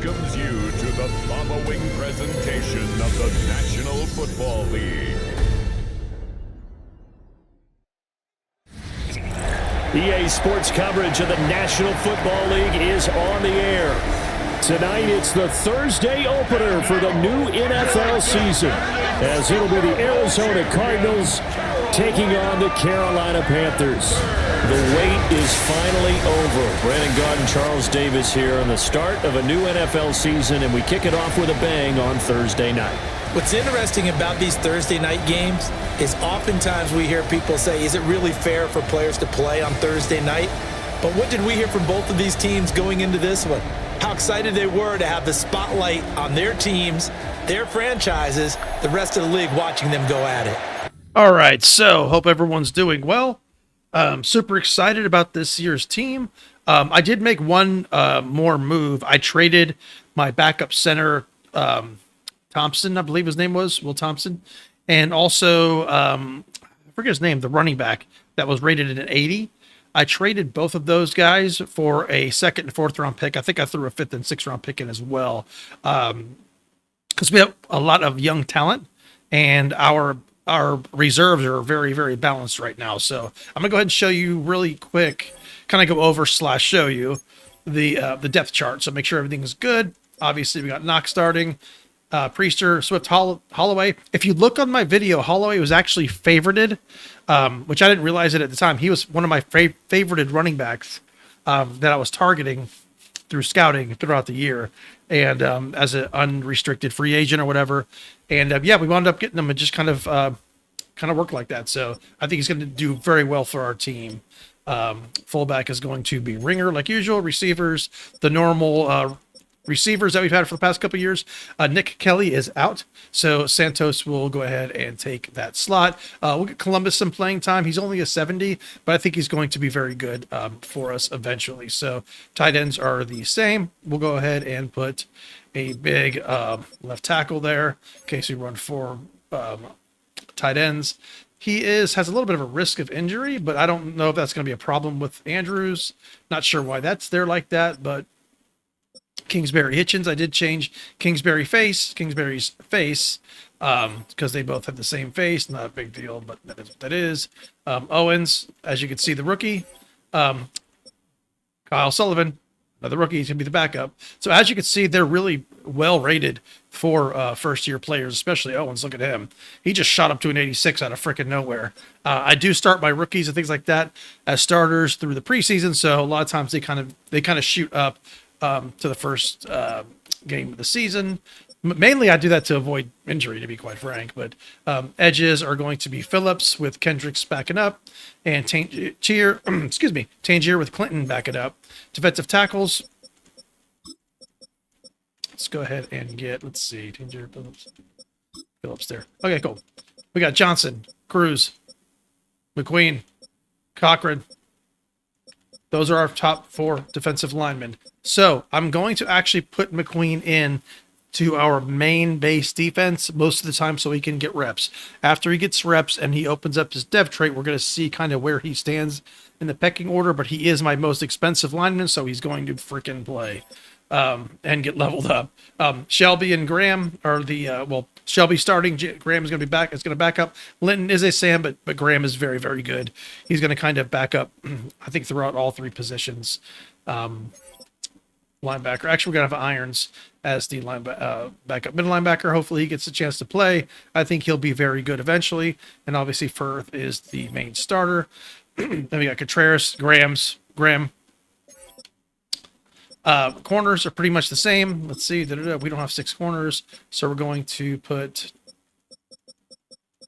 welcomes you to the following presentation of the National Football League. EA Sports coverage of the National Football League is on the air. Tonight, it's the Thursday opener for the new NFL season, as it'll be the Arizona Cardinals taking on the Carolina Panthers. The wait is finally over. Brandon Gaudin and Charles Davis here on the start of a new NFL season, and we kick it off with a bang on Thursday night. What's interesting about these Thursday night games is oftentimes we hear people say, is it really fair for players to play on Thursday night? But what did we hear from both of these teams going into this one? How excited they were to have the spotlight on their teams, their franchises, the rest of the league watching them go at it. All right, so hope everyone's doing well. Super excited about this year's team. I did make one more move. I traded my backup center, Thompson, I believe his name was, Will Thompson, and also, I forget his name, the running back that was rated at an 80. I traded both of those guys for a second and fourth round pick. I think I threw a fifth and sixth round pick in as well, because we have a lot of young talent, and our reserves are very, very balanced right now. So I'm gonna go ahead and show you really quick, kind of go over / show you the depth chart. So make sure everything is good. Obviously, we got Knox starting, Priester, Swift, Holloway. If you look on my video, Holloway was actually favorited, which I didn't realize it at the time. He was one of my favorited running backs that I was targeting through scouting throughout the year, and as an unrestricted free agent or whatever. And yeah, we wound up getting him and just kind of worked like that. So I think he's going to do very well for our team. Fullback is going to be Ringer like usual. Receivers, the normal receivers that we've had for the past couple of years. Nick Kelly is out, so Santos will go ahead and take that slot. We'll get Columbus some playing time. He's only a 70, but I think he's going to be very good for us eventually. So tight ends are the same. We'll go ahead and put a big left tackle there in case we run four tight ends. He has a little bit of a risk of injury, but I don't know if that's going to be a problem with Andrews. Not sure why that's there like that, but Kingsbury Hitchens, I did change Kingsbury's face, because they both have the same face. Not a big deal, but that is what that is. Owens, as you can see, the rookie. Kyle Sullivan, another rookie, he's going to be the backup. So as you can see, they're really well rated for first-year players, especially Owens. Look at him. He just shot up to an 86 out of freaking nowhere. I do start my rookies and things like that as starters through the preseason, so a lot of times they kind of shoot up to the first game of the season. Mainly, I do that to avoid injury, to be quite frank. But edges are going to be Phillips with Kendricks backing up, and Tangier with Clinton backing up. Defensive tackles. Let's go ahead and get. Let's see, Tangier, Phillips there. Okay, cool. We got Johnson, Cruz, McQueen, Cochran. Those are our top four defensive linemen. So I'm going to actually put McQueen in to our main base defense most of the time so he can get reps. After he gets reps and he opens up his dev trait, we're going to see kind of where he stands in the pecking order, but he is my most expensive lineman, so he's going to freaking play and get leveled up. Shelby and Graham are the, Shelby starting, Graham is going to be back. It's going to back up. Linton is a Sam, but Graham is very, very good. He's going to kind of back up, I think, throughout all three positions. Linebacker. Actually, we're going to have Irons as the backup middle linebacker. Hopefully he gets a chance to play. I think he'll be very good eventually. And obviously Firth is the main starter. Then we got Contreras, Graham. Corners are pretty much the same. Let's see. We don't have 6 corners. So we're going to put,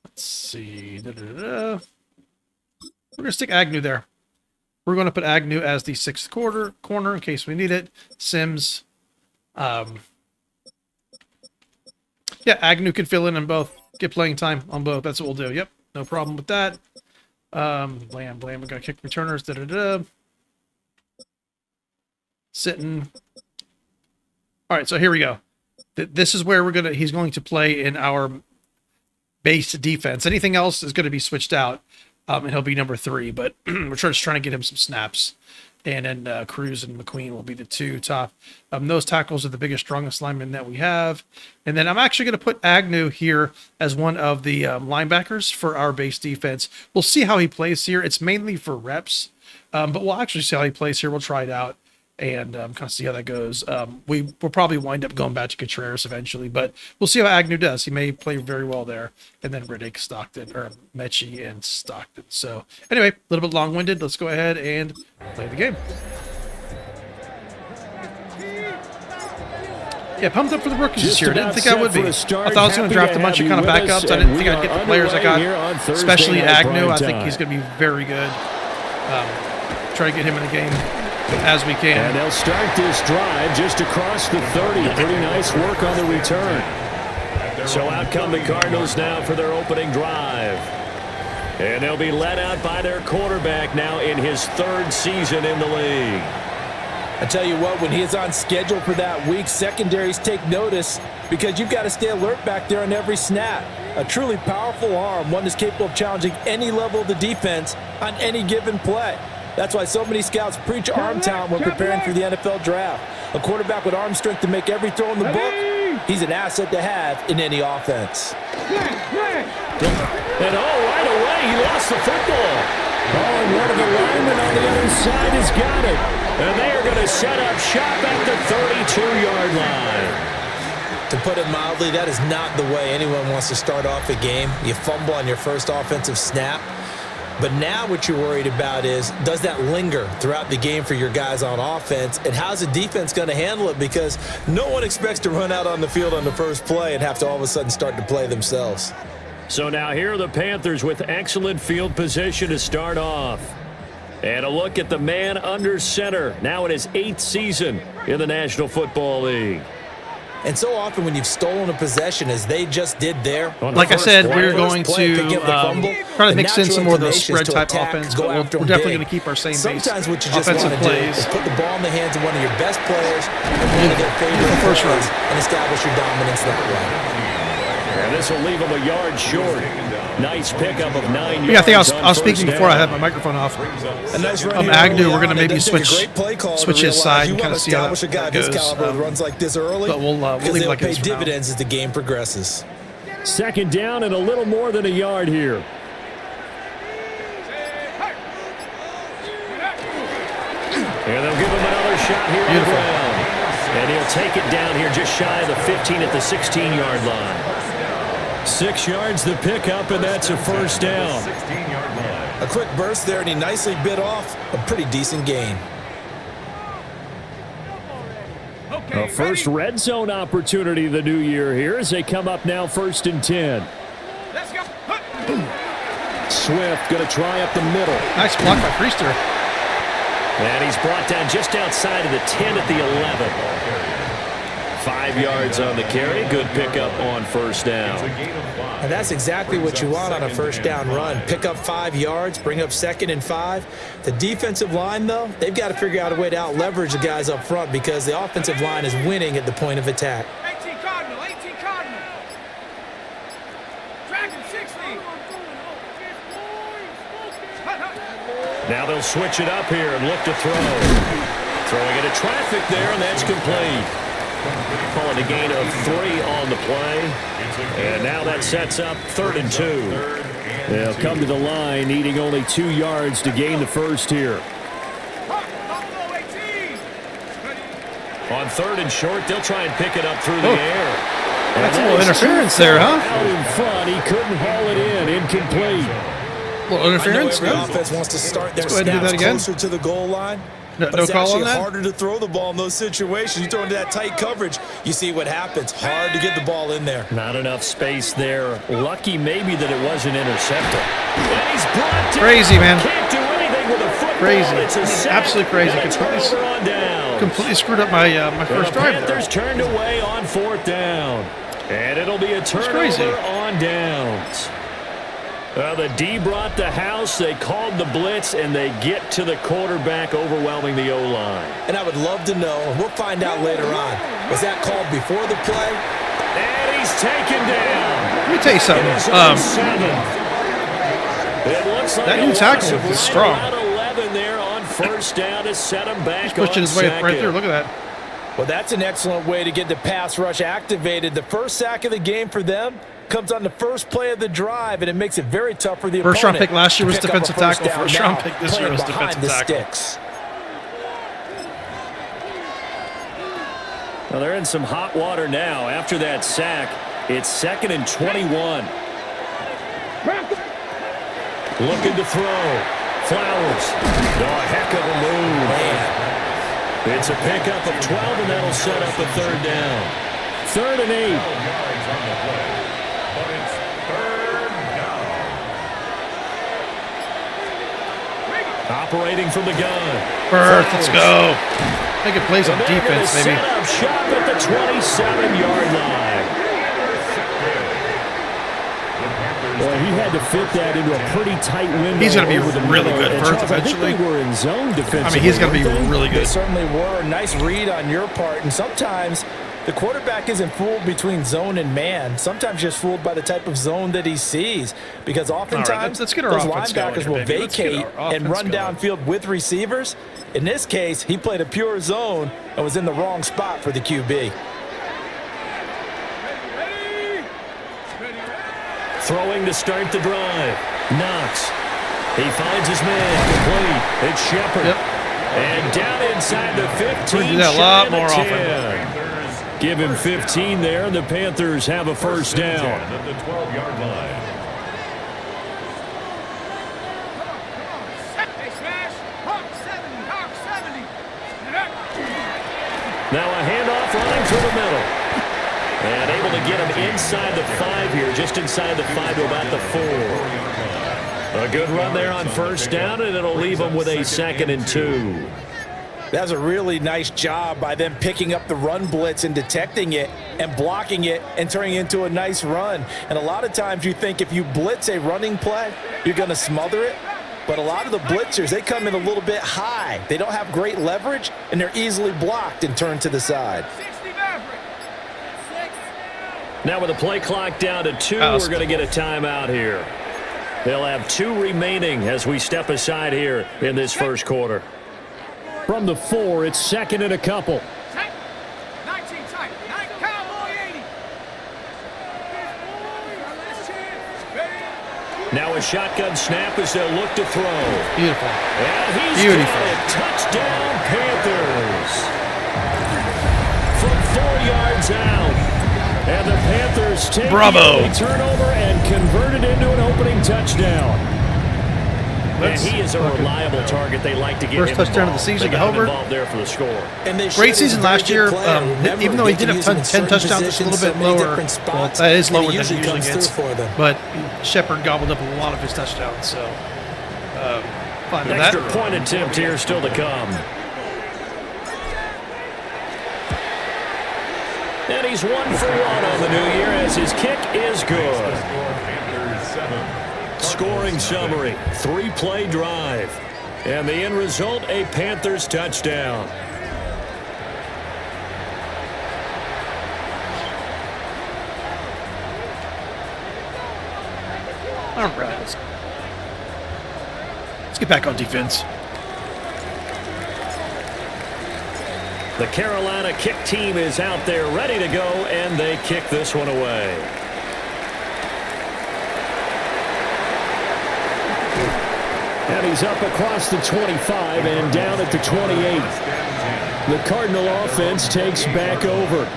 let's see. We're going to stick Agnew there. We're going to put Agnew as the 6th corner in case we need it. Sims. Agnew can fill in both. Get playing time on both. That's what we'll do. Yep. No problem with that. Blam. We're going to kick returners. Sitting. All right. So here we go. This is where he's going to play in our base defense. Anything else is going to be switched out. And he'll be number 3, but we're just trying to get him some snaps. And then Cruz and McQueen will be the two top. Those tackles are the biggest, strongest linemen that we have. And then I'm actually going to put Agnew here as one of the linebackers for our base defense. We'll see how he plays here. It's mainly for reps, but we'll actually see how he plays here. We'll try it out and kind of see how that goes. We'll probably wind up going back to Contreras eventually, but we'll see how Agnew does. He may play very well there. And then Riddick, Stockton, or Mechie and Stockton. So anyway, a little bit long-winded. Let's go ahead and play the game. Yeah, pumped up for the rookies this year. I didn't think I would be. I thought I was going to draft a bunch of kind of backups. I didn't think I'd get the players I got, especially Agnew. I think he's going to be very good. Try to get him in the game as we can. And they'll start this drive just across the 30. Pretty nice work on the return. So out come the Cardinals now for their opening drive. And they'll be led out by their quarterback now in his third season in the league. I tell you what, when he is on schedule for that week, secondaries take notice because you've got to stay alert back there on every snap. A truly powerful arm, one that's capable of challenging any level of the defense on any given play. That's why so many scouts preach arm talent when preparing for the NFL draft. A quarterback with arm strength to make every throw in the book, he's an asset to have in any offense. And right away, he lost the football. And one of the linemen on the other side has got it. And they are going to set up shop at the 32-yard line. To put it mildly, that is not the way anyone wants to start off a game. You fumble on your first offensive snap. But now what you're worried about is, does that linger throughout the game for your guys on offense? And how's the defense going to handle it? Because no one expects to run out on the field on the first play and have to all of a sudden start to play themselves. So now here are the Panthers with excellent field position to start off. And a look at the man under center, now in his 8th season in the National Football League. And so often when you've stolen a possession, as they just did there. Like I said, we're going to try to mix in some more of those spread-type offense, but we're definitely going to keep our same base Sometimes what you just want to do is put the ball in the hands of one of your best players and one of their favorite first plays and establish your dominance that way. And this will leave him a yard short. Nice pickup of 9 yards. Yeah, I think I was speaking before I had my microphone off. Agnew, we're going to maybe switch his side and kind of see how that goes. Runs like this early, but we'll leave like pay dividends as the game progresses. Second down and a little more than a yard here. And they'll give him another shot here on the ground. And he'll take it down here just shy of the 15 at the 16-yard line. 6 yards the pickup, and that's a first down. A quick burst there, and he nicely bit off a pretty decent gain. A first red zone opportunity the new year here as they come up now 1st and 10. Let's go. Swift going to try up the middle. Nice block by Priester. And he's brought down just outside of the 10 at the 11. 5 yards on the carry. Good pickup on first down. And that's exactly what you want on a first down run. Pick up 5 yards, bring up 2nd and 5. The defensive line, though, they've got to figure out a way to out-leverage the guys up front because the offensive line is winning at the point of attack. 18 Cardinal, 18 Cardinal. Dragon 60. Now they'll switch it up here and look to throw. Throwing into traffic there, and that's complete. Call it a gain of 3 on the play. And now that sets up 3rd and 2. They'll come to the line, needing only 2 yards to gain the first here. On 3rd and short, they'll try and pick it up through the air. That's a little interference there, huh? Out in front, he couldn't haul it in. Incomplete. A little interference? I know every offense wants to start their Let's go ahead and do that snaps again. closer to the goal line. No But it's call on actually that? harder to throw the ball in those situations. You throw into that tight coverage, you see what happens. Hard to get the ball in there. Not enough space there. Lucky maybe that it wasn't intercepted. And he's brought down. Crazy, man. Can't do anything with a football. Crazy. It's a sack. Absolutely crazy. And a turnover on downs. Completely screwed up my my first The drive Panthers there. turned away on 4th down. And it'll be a turnover on downs. The D brought the house. They called the blitz, and they get to the quarterback, overwhelming the O-line. And I would love to know, and we'll find out later on, was that called before the play? And he's taken down. Let me tell you something. It is on 7. It looks like that new tackle is strong. 11 there on first down to set him back. He's pushing his way right through. Look at that. Well, that's an excellent way to get the pass rush activated. The first sack of the game for them comes on the first play of the drive, and it makes it very tough for the opponent. First round pick last year was to pick up defensive a first tackle. down First round now, pick this year was playing behind defensive the tackle. sticks. Well, they're in some hot water now. After that sack, it's 2nd and 21. Looking to throw. Flowers. Oh, a heck of a move. Man. It's a pickup of 12, and that'll set up a 3rd down. 3rd and 8. Operating from the gun. First, let's go. Making plays on defense, baby. Set up shop at the 27-yard line. Well, he had to fit that into a pretty tight window. He's going to be over the really middle. good And first Charles, I think eventually. they were in zone defensively. I mean, he's going to be weren't they? really They good. certainly were. Nice read on your part. And sometimes the quarterback isn't fooled between zone and man. Sometimes just fooled by the type of zone that he sees. Because oftentimes let's get our those offense going linebackers here, will baby. Let's get vacate our and offense run going. downfield with receivers. In this case, he played a pure zone and was in the wrong spot for the QB. Throwing to start the drive. Knox. He finds his man. Complete. It's Shepard. Yep. And down inside the 15. We're gonna do that a lot more often. Give him 15 there. The Panthers have a first down. At the 12-yard line. Hey, smash. Hawk 70. Hawk 70. Now a handoff running through the middle. And able to get him inside the 5 here. Just inside the 5 to about the 4. A good run there on first down, and it'll leave them with a 2nd and 2. That's a really nice job by them picking up the run blitz and detecting it and blocking it and turning it into a nice run. And a lot of times you think if you blitz a running play, you're going to smother it. But a lot of the blitzers, they come in a little bit high. They don't have great leverage, and they're easily blocked and turned to the side. 60 Maverick. 6. Now with the play clock down to 2, we're going to get a timeout here. They'll have 2 remaining as we step aside here in this first quarter. From the 4, it's 2nd and a couple. Tight. 19 tight. 9 cowboy 80. Last chance. Ready. Now a shotgun snap as they'll look to throw. Beautiful. And he's Beautiful. got it. Touchdown, Panthers. From 4 yards out. And the Panthers take Bravo. the turnover and convert it into an opening touchdown. And he is a reliable target. They like to get First him touchdown of the involved. season They to got him Hover. involved there for the score. And they Great should. season He's a very last year. good player. Remember, Even though he they did can have use him in 10 certain touchdowns, it's a positions, little bit so many lower. different spots, Well, that is and lower he than usually he usually comes gets. through for them. But Shepard gobbled up a lot of his touchdowns, so fine with Extra that. point attempt here still to come. And he's 1 for 1 on the new year as his kick is good. Panthers 7. Scoring summary, 3-play drive. And the end result, a Panthers touchdown. All right. Let's get back on defense. The Carolina kick team is out there ready to go, and they kick this one away. And he's up across the 25 and down at the 28. The Cardinal offense takes back over.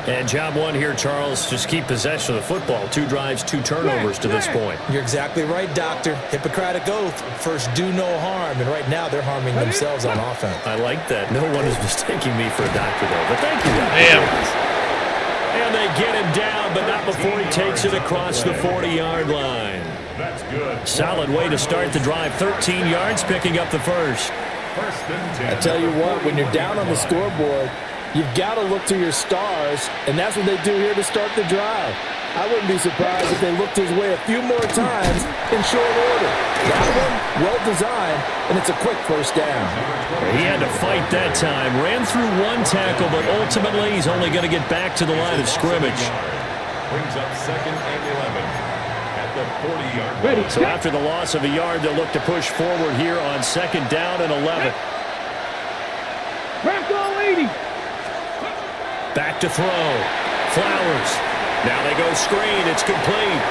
And job 1 here, Charles, just keep possession of the football. 2 drives, 2 turnovers to this point. You're exactly right, Doctor. Hippocratic oath. First, do no harm. And right now, they're harming themselves on offense. I like that. No one is mistaking me for a doctor, though. But thank you, Doctor. Damn. And they get him down, but not before he takes it across the 40-yard line. That's good. Solid way to start the drive. 13 yards, picking up the first. First and 10. I tell you what, when you're down on the scoreboard, you've got to look to your stars, and that's what they do here to start the drive. I wouldn't be surprised if they looked his way a few more times in short order. Got one, well designed, and it's a quick first down. He had to fight that time. Ran through 1 tackle, but ultimately he's only going to get back to the line of scrimmage. Brings up 2nd and 11. At 40-yard line. So after the loss of a yard, they'll look to push forward here on 2nd down and 11. Back to throw. Flowers. Now they go screen. It's complete.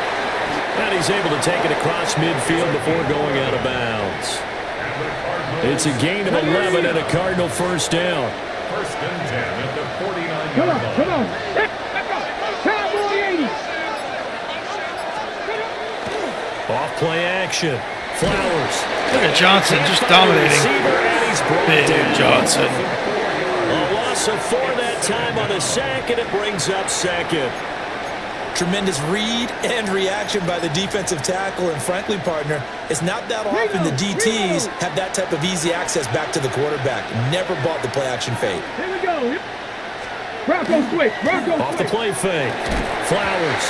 And he's able to take it across midfield before going out of bounds. It's a gain of 11 and a Cardinal first down. 1st and 10 at the 49-yard line. Come on. Cowboy 80. Off play action. Flowers. Look at Johnson just dominating. Receiver, and he's brought Big down. Johnson. A loss of 4 that time on the sack, and it brings up 2nd. Tremendous read and reaction by the defensive tackle. And frankly, partner, it's not that often the DTs have that type of easy access back to the quarterback. Never bought the play action fade. Here we go. Bronco switch. Off the play fake. Flowers.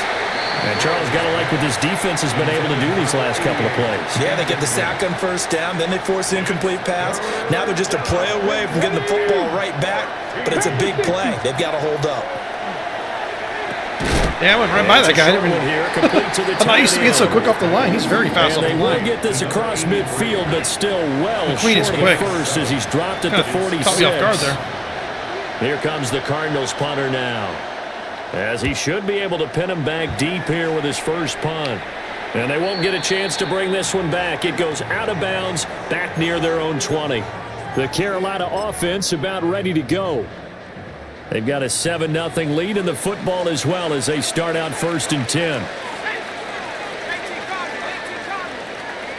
And Charles got to like what this defense has been able to do these last couple of plays. Yeah, they get the sack on first down, then they force the incomplete pass. Now they're just a play away from getting the football right back, but it's a big play. They've got to hold up. Yeah, I went right by that guy. I'm not used to being so quick off the line. He's very fast off the And they will line. get this across midfield, but still well McQueen is short quick. of first as he's dropped at the 46. Caught me off guard there. Here comes the Cardinals punter now, as he should be able to pin him back deep here with his first punt. And they won't get a chance to bring this one back. It goes out of bounds back near their own 20. The Carolina offense about ready to go. They've got a 7-0 lead in the football as well as they start out 1st and 10. 18 Cardinals. 18 Cardinals.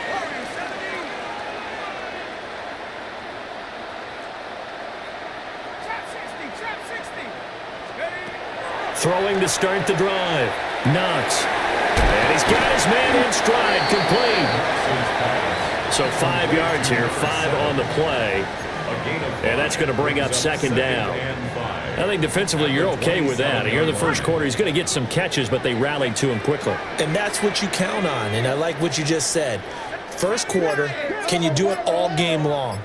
Warriors 17. Trap 60. Ready? Throwing to start the drive. Knox. And he's got his man in stride, complete. So 5 yards here, 5 on the play. And that's going to bring up 2nd down. I think defensively you're okay with that. Here in the first quarter, he's going to get some catches, but they rallied to him quickly. And that's what you count on, and I like what you just said. First quarter, can you do it all game long?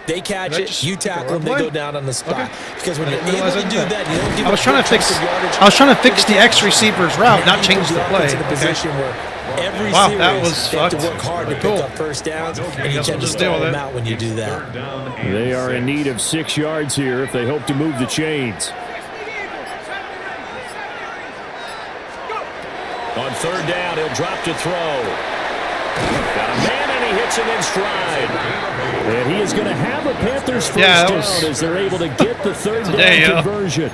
They catch it, you tackle them, they go down on the spot. Okay. Because when you're able to do that, you don't give I was trying to fix the X receiver's route, not change the play. To the position where every Wow, series that was they have to fucked. work hard to Cool. pick up first downs, and you Guess tend we'll to just deal stall with them it. out when you do that. They are in need of 6 yards here if they hope to move the chains. On 3rd down, he'll drop to throw. Got a man, and he hits him in stride. And he is going to have a Panthers first down as they're able to get the 3rd down conversion.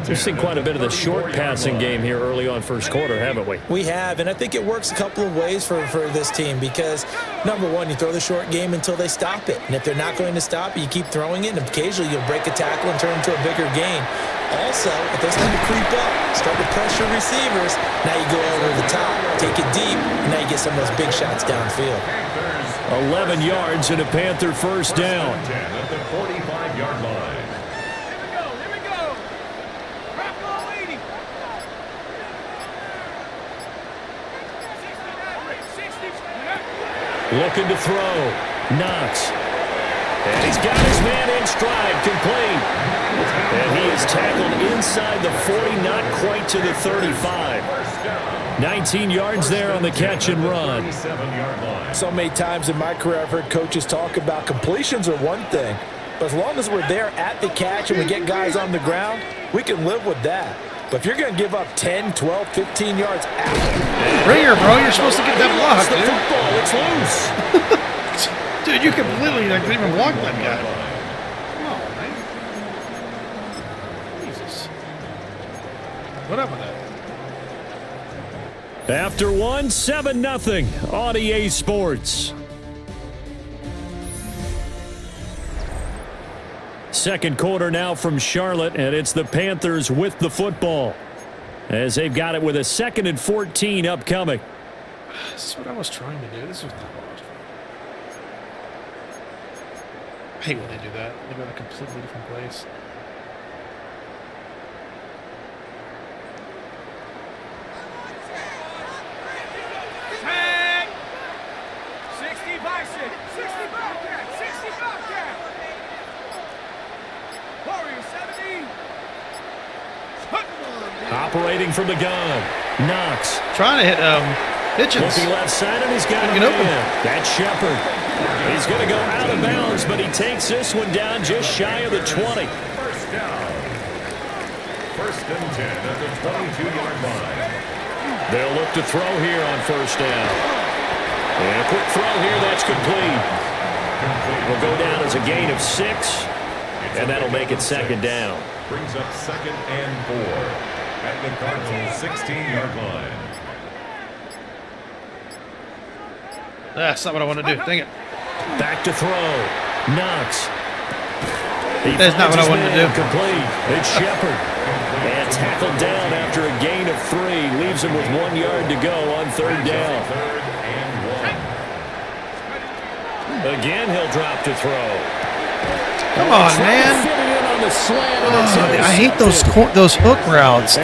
We've seen quite a bit of the short passing game here early on first quarter, haven't we? We have, and I think it works a couple of ways for this team because, number one, you throw the short game until they stop it. And if they're not going to stop it, you keep throwing it, and occasionally you'll break a tackle and turn into a bigger gain. Also, if they start to creep up, start to pressure receivers, now you go over the top, take it deep, and now you get some of those big shots downfield. 11 yards and a Panther first down. 10 at the 45-yard line. Here we go. Bronco 80. 60. Looking to throw. Knox. And he's got his man in stride, complete. And he is tackled inside the 40, not quite to the 35. 19 yards there on the catch and run. So many times in my career I've heard coaches talk about completions are one thing, but as long as we're there at the catch and we get guys on the ground, we can live with that. But if you're going to give up 10, 12, 15 yards after, Bring her, bro. You're supposed to get that block, The dude. football, it's loose. Dude, you completely didn't even block that guy. Come on, man. Jesus. What up with that? After one, 7-0 on EA Sports. Second quarter now from Charlotte, and it's the Panthers with the football as they've got it with a 2nd and 14 upcoming. This is what I was trying to do. This was not what I was trying to do. I hate when they do that. They go to a completely different place. Tag. 60 bicep. 60 bobcat. 60 bobcat. Warriors 17. Operating from the gun. Knox. Trying to hit Hitchens. Looking left side, and he's got Couldn't a get open. man. That's Shepard. He's going to go out of bounds, but he takes this one down just shy of the 20. First down. First and 10 at the 22-yard line. They'll look to throw here on first down. And a quick throw here, that's complete. Will go down as a gain of 6, and that'll make it second down. Brings up 2nd and 4 at the Cardinals' 16-yard line. That's not what I want to do. Dang it. Back to throw. Knox. That's not what I wanted to do. Complete. It's Shepard. And tackled down after a gain of 3. Leaves him with 1 yard to go on third down. Third and 1. Again, he'll drop to throw. Come on, man. Oh, I hate those hook routes.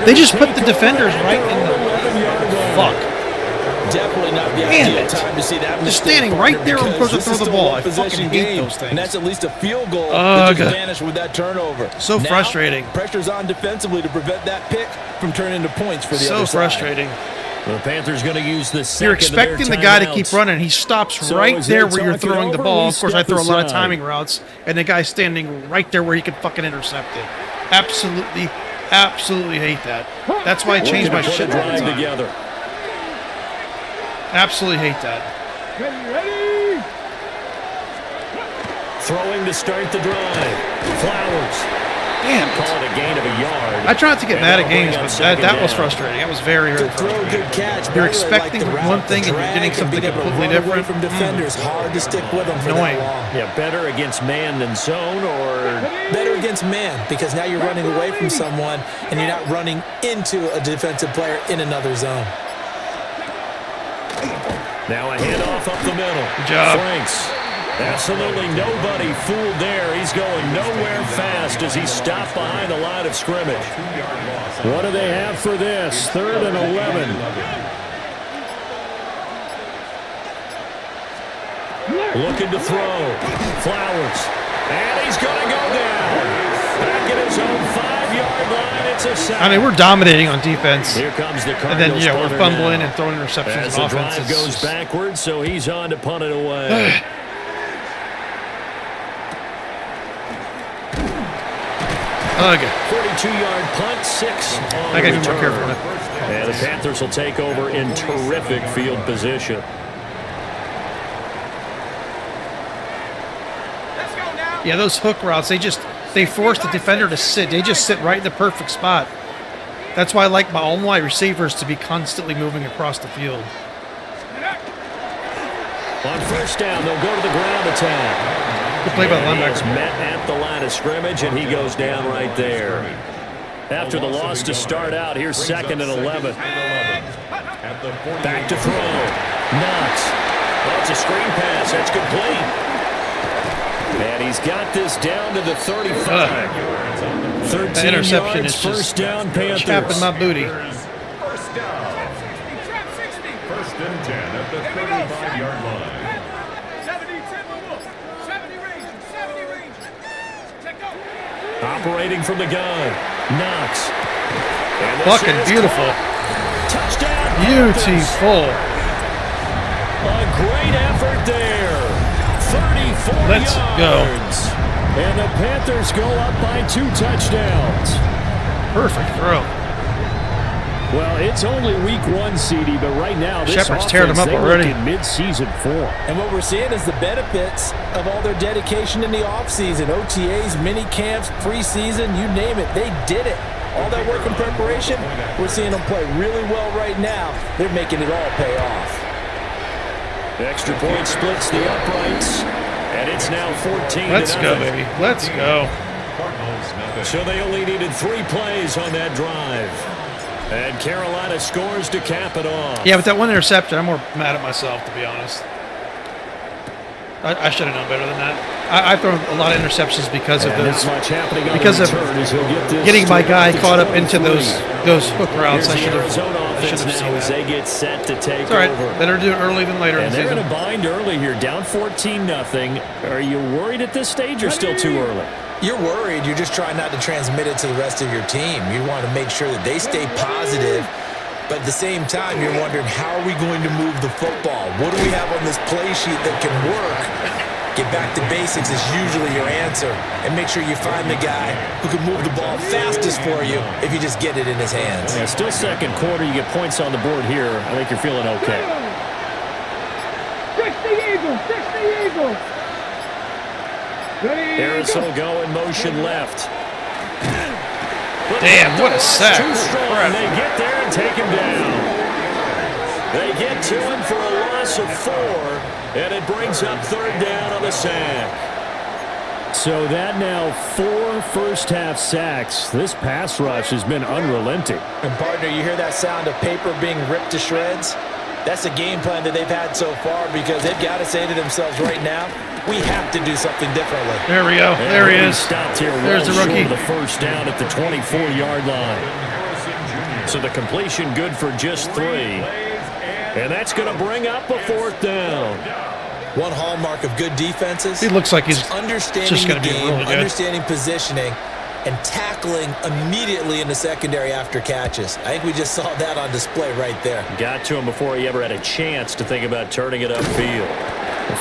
They just put the defenders right in the fuck. Definitely not the Damn ideal it. time to see that. Just standing right there and supposed to throw the ball. I fucking hate those things. And that's at least a field goal that just God. vanished with that turnover. So Now, frustrating. Pressure's on defensively to prevent that pick from turning into points for the So other side. frustrating. The Panthers going to use the second You're of their expecting the guy to keep timeouts. running. He stops So right as there they where you're talk it throwing the over, ball. we Of course, I step throw a lot of aside. timing routes, and the guy's standing right there where he can fucking intercept it. Absolutely, absolutely hate that. That's why I changed my Looking to shit put a all the drive time. together. Absolutely hate that. Throwing to start the drive. Flowers. Damn Call it. it a gain of a yard. I try not to get And mad they'll at games, bring up but second that was down. frustrating. That was very, very Good throw, frustrating. good catch. You're But I expecting like the one route, thing the and you're getting drag, and something being able to completely run away different. from defenders. Hard to stick with them for Annoying. that long. Yeah, better against man than zone, or Better against man, because now you're running away from someone and you're not running into a defensive player in another zone. now a handoff up the middle. Good job. Franks. Absolutely nobody fooled there. He's going nowhere fast as he stopped behind the line of scrimmage. What do they have for this? 3rd and 11. Looking to throw. Flowers. And he's going to go down. Back at his own 5-yard line. It's a sack. I mean, we're dominating on defense. Here comes the And Cardinals. then, we're punter fumbling now. and throwing interceptions As on the offense. drive It's goes just- backwards, so he's on to punt it away. Okay. 42-yard punt, 6 on I gotta be return. more careful now. And the Panthers will take over in terrific field position. Let's go now. Yeah, those hook routes, they force the defender to sit. They just sit right in the perfect spot. That's why I like all my receivers to be constantly moving across the field. On first down, they'll go to the ground attack. Good play by the And he is linebacker. met at the line of scrimmage, and he goes down right there. After the loss to start out, here's 2nd and 11. At the 48. Back to throw. Knox. That's a screen pass. That's complete. And he's got this down to the 35. 13 That interception yards, is first just down, Panthers. chapping my booty. First down. Trap 60. First and 10 at the 35-yard line. 70, Timberwolves. 70 range. 70 range. Check out. Operating from the gun. Knox. And this Fucking is beautiful. caught. Touchdown. Panthers. Beautiful. A great effort there. 34 Let's go. yards. And the Panthers go up by 2 touchdowns. Perfect throw. Well, it's only week 1, CD, but right now this Shepard's offense, tearing them up they already. look in mid-season form. And what we're seeing is the benefits of all their dedication in the offseason. OTAs, mini camps, preseason, you name it. They did it. All that work and preparation, we're seeing them play really well right now. They're making it all pay off. Extra point splits the uprights, and it's now 14 Let's to go, nothing. baby. Let's go. Cardinals nothing. So they only needed 3 plays on that drive. And Carolina scores to cap it off. Yeah, but that one interception, I'm more mad at myself, to be honest. I should have known better than that. I've thrown a lot of interceptions because of And those, not much happening on because the of return as he'll get this getting my guy to caught up into 23. those hook routes. Here's I should the have Arizona offense now seen as that. they get set to take It's all right. over. Better do it early than later in And the they're season. going to bind early here, down 14-0. Are you worried at this stage or still too early? You're worried. You're just trying not to transmit it to the rest of your team. You want to make sure that they stay positive, but at the same time, you're wondering, how are we going to move the football? What do we have on this play sheet that can work? Get back to basics is usually your answer, and make sure you find the guy who can move the ball fastest for you if you just get it in his hands. Yeah, still second quarter. You get points on the board here. I think you're feeling okay. 60 Eagles! 60 Eagles! Harris will go in motion left. Damn, what a sack. Too strong. They get there and take him down. They get to him for a loss of 4, and it brings up third down on the sack. So that now 4 first-half sacks. This pass rush has been unrelenting. And, partner, you hear that sound of paper being ripped to shreds? That's the game plan that they've had so far, because they've got to say to themselves right now, we have to do something differently. There we go. There he is. Stopped here. There's the rookie. The first down at the 24-yard line. So the completion good for just 3. And that's going to bring up a 4th down. One hallmark of good defenses. He looks like he's understanding just going the to be game, really good. understanding positioning, and tackling immediately in the secondary after catches. I think we just saw that on display right there. Got to him before he ever had a chance to think about turning it upfield.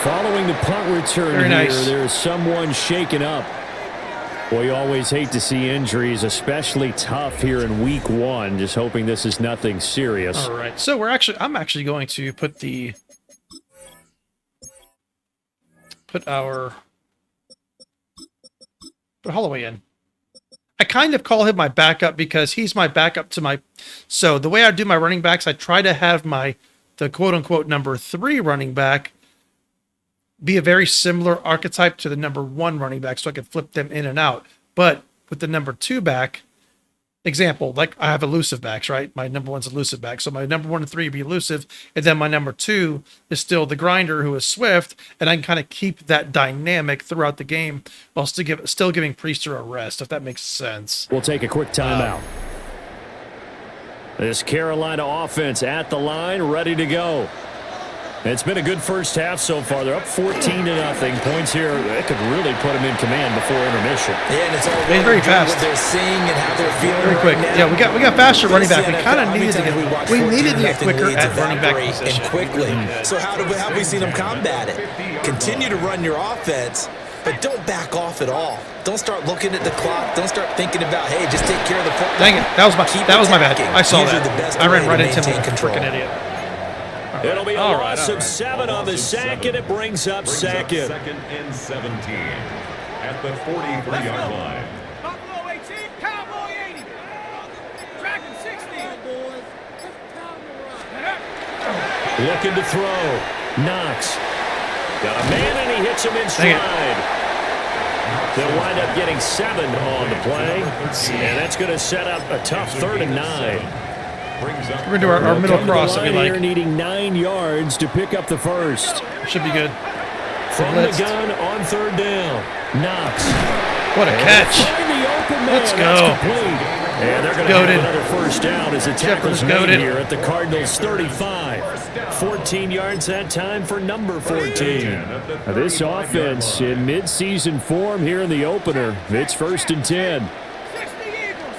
Following the punt return Very here, nice. there's someone shaken up. Well, you always hate to see injuries, especially tough here in week 1. Just hoping this is nothing serious. All right. So I'm actually going to put Holloway in. I kind of call him my backup because he's my backup to my. So the way I do my running backs, I try to have the quote unquote number 3 running back be a very similar archetype to the number 1 running back, so I can flip them in and out. But with the number 2 back, example, like I have elusive backs, right? My number 1's elusive back, so my number 1 and 3 be elusive, and then my number 2 is still the grinder who is swift, and I can kind of keep that dynamic throughout the game while still giving Priester a rest, if that makes sense. We'll take a quick timeout. This Carolina offense at the line, ready to go. It's been a good first half so far. They're up 14-0. Points here, that could really put them in command before intermission. Yeah, and it's all They're very fast. what they're seeing and how they're feeling Very quick. right now. Yeah, we got faster running back. We This kind of NFL, needed to we needed to get 14-0 quicker leads at running back evaporate position. and quickly. So how have we seen them combat it? Continue to run your offense, but don't back off at all. Don't start looking at the clock. Don't start thinking about, hey, just take care of the football. Dang it, that was my bad. attacking. I saw Usually that. the best I ran way right to into him maintain like a control. freaking idiot. It'll be a All right, loss of 7 on the sack, and it brings up second. Second and 17 at the 43-yard line. Buffalo 18, Cowboy 80. Dragon 60. Looking to throw. Knox. Got a man, and he hits him in Dang it. stride. They'll wind up getting 7 on the play. And that's going to set up a tough 3rd and 9. We're going to do our middle Come to the cross that we line here, like. needing 9 yards to pick up the first. Should be good. From the Blitzed. gun on 3rd down. Knox. What a catch. Find the open man. Let's That's go. complete. And they're going to Goated. have another first down as the tackle's made goated. here at the Cardinals 35. 14 yards that time for number 14. Now this offense in midseason form here in the opener. It's 1st and 10. 60 Eagles.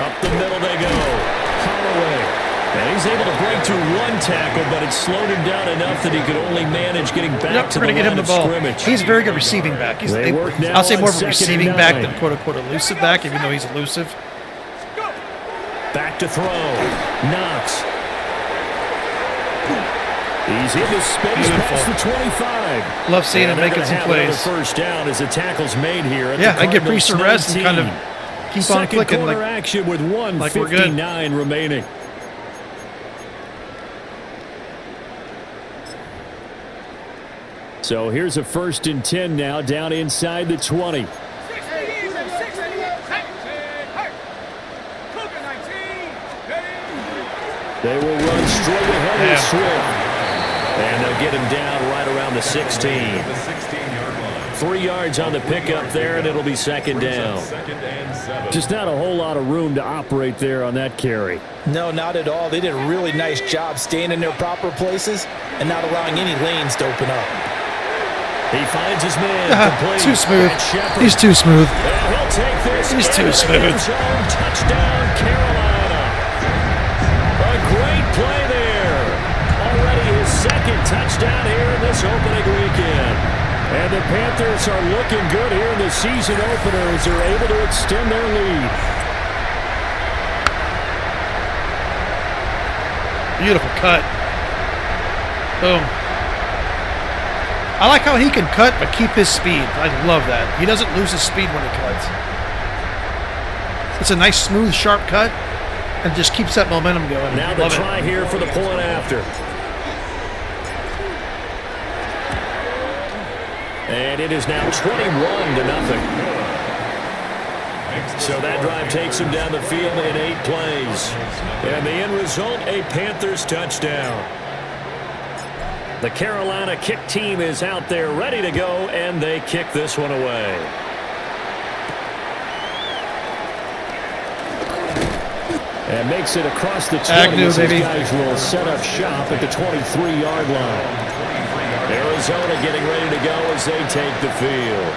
Up the middle they go. Holloway. And he's able to break through 1 tackle, but it slowed him down enough that he could only manage getting back Yep, to we're the going to get line him the of ball. scrimmage. He's a very good receiving back. They work now I'll say more on of a 2nd and receiving back 9. than quote-unquote elusive back, even though he's elusive. Back to throw. Knox. He's in the space past the 25. Love seeing him And they're making gonna some have another plays. first down as the tackle's made here. At Yeah, the I get Cardinals Priester rest and kind of 19. keep on Second clicking. quarter Like, action with like we're good. 1:59 remaining. So here's a 1st and 10 now down inside the 20. 60 Eagles. 60. Hurt. Cougar 19. They will run straight ahead Yeah. with Swift. And they'll get him down right around the 16. The 16-yard line. 3 yards on the pickup there, and it'll be 2nd down. 2nd and 7. Just not a whole lot of room to operate there on that carry. No, not at all. They did a really nice job staying in their proper places and not allowing any lanes to open up. He finds his man. Complete. Too smooth. And Shepard. He's too smooth. And he'll take this. He's too in the smooth. end zone. Touchdown, Carolina. A great play there. Already his second touchdown here in this opening weekend. And the Panthers are looking good here in the season opener as they're able to extend their lead. Beautiful cut. Boom. I like how he can cut but keep his speed. I love that. He doesn't lose his speed when he cuts. It's a nice, smooth, sharp cut and just keeps that momentum going. Now the Love try it. here for the point after. And it is now 21-0. So that drive takes him down the field in 8 plays. And the end result, a Panthers touchdown. The Carolina kick team is out there ready to go, and they kick this one away. And makes it across the 20. Agnew, These baby. guys will set up shop at the 23-yard line. Arizona getting ready to go as they take the field.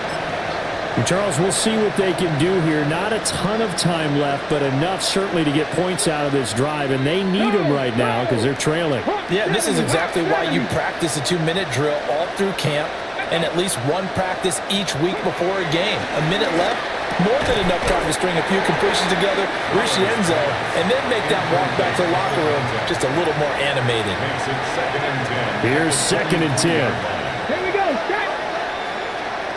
Charles, we'll see what they can do here. Not a ton of time left, but enough certainly to get points out of this drive, and they need them right now because they're trailing. Yeah, this is exactly why you practice a 2-minute drill all through camp and at least one practice each week before a game. A minute left, more than enough time to string a few completions together, reach the end zone, and then make that walk back to the locker room just a little more animated. Here's 2nd and 10. Here we go. Set.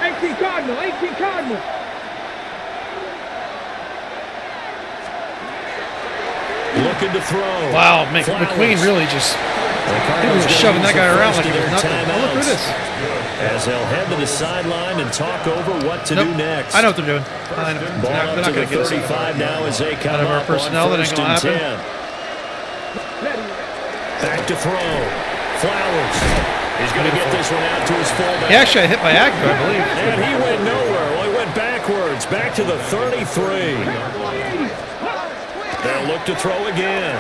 18 Cardinal. 18 Cardinal. Looking to throw. Wow, Flowers. McQueen really just The he Cardinals was gonna shoving use that guy the around first like of it was their nothing. Oh, look at timeouts this. As they'll head to the sideline and talk over what to do Nope. next. I know what they're doing. I know. Ball They're up not to going the to get us 35 now as they come Out of our up personnel, on that ain't 1st gonna and happen. 10. Back to throw. Flowers. He's going to get this one out to his fullback. He actually got hit by Agnew, I believe. And he went nowhere. Well, he went backwards. Back to the 33. They'll look to throw again.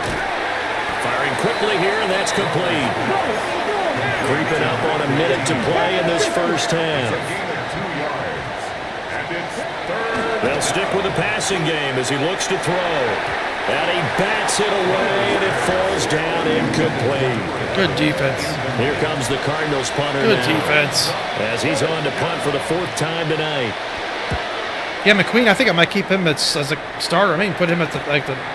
Firing quickly here, and that's complete. Creeping up on a minute to play in this first half. They'll stick with the passing game as he looks to throw. And he bats it away, and it falls down incomplete. Good defense. Here comes the Cardinals punter Good now, defense. as he's on to punt for the 4th time tonight. Yeah, McQueen, I think I might keep him as a starter. I mean, put him at the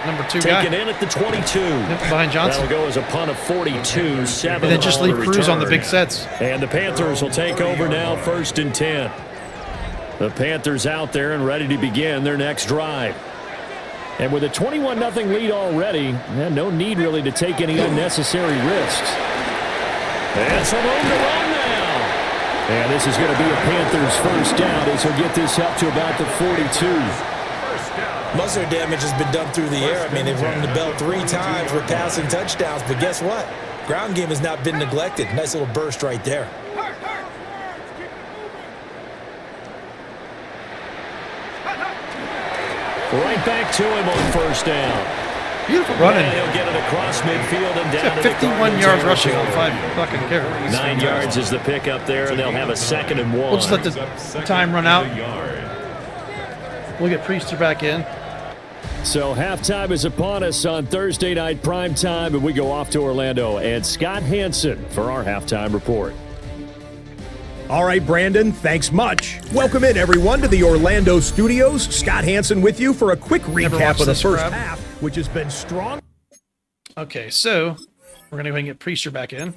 number 2 guy. Taken in at the 22. Behind Johnson. That'll go as a punt of 42, 7 And then just on leave the Cruz on the return. big sets. And the Panthers will take over now, 1st and 10. The Panthers out there and ready to begin their next drive. And with a 21-0 lead already, no need really to take any unnecessary risks. And some room to run now. And this is going to be a Panthers first down as he'll get this up to about the 42. Most of their damage has been done through the air. I mean, they've rung the bell 3 times with passing touchdowns, but guess what? Ground game has not been neglected. Nice little burst right there. Right back to him on first down. Beautiful running. And he'll get it across midfield and He's down got to the 51 Cardinals yards rushing on territory. 5 fucking carries. 9 yards is the pickup there, and they'll have a 2nd and 1. We'll just let the time run out. We'll get Priester back in. So halftime is upon us on Thursday night prime time, and we go off to Orlando. And Scott Hansen for our halftime report. All right, Brandon, thanks much. Welcome in, everyone, to the Orlando studios. Scott Hansen with you for a quick recap watched of the this first crap. half, which has been strong. Okay, so we're going to go ahead and get Priester back in.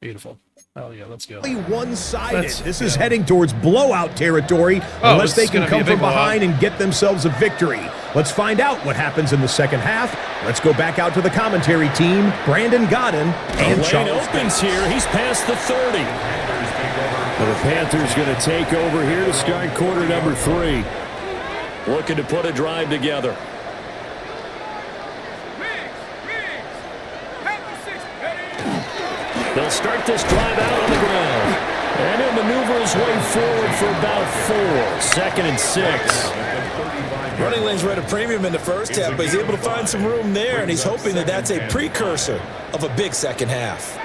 Beautiful. Oh, yeah, let's go. One-sided. Let's This is go. heading towards blowout territory Oh, unless this they is can gonna be come a big from behind blowout. and get themselves a victory. Let's find out what happens in the second half. Let's go back out to the commentary team, Brandon Godden and Lane Charles. opens here. He's past the 30. Well, the Panthers going to take over here to start quarter number 3. Looking to put a drive together. They'll start this drive out on the ground. And he'll maneuver his way forward for about 4. 2nd and 6. Running lanes were at a premium in the first half, but he's able to find some room there, and he's hoping that that's a precursor of a big second half.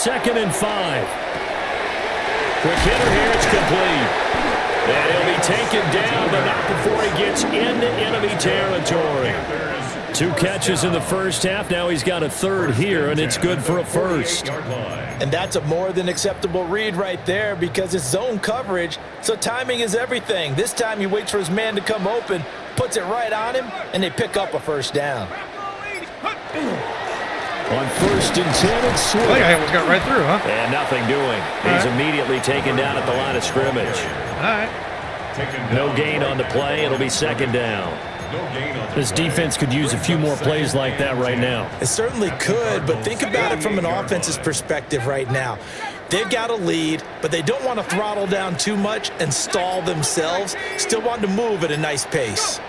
2nd and 5. Quick hitter here. It's complete. And he'll be taken down, but not before he gets into enemy territory. 2 catches in the first half. Now he's got a 3rd here, and it's good for a 1st. And that's a more than acceptable read right there because it's zone coverage, so timing is everything. This time he waits for his man to come open, puts it right on him, and they pick up a 1st down. On 1st and 10, it's Swift. I think I almost got right through, huh? And nothing doing. He's immediately taken down at the line of scrimmage. All right. No gain on the play. It'll be 2nd down. This defense could use a few more plays like that right now. It certainly could, but think about it from an offense's perspective right now. They've got a lead, but they don't want to throttle down too much and stall themselves. Still want to move at a nice pace.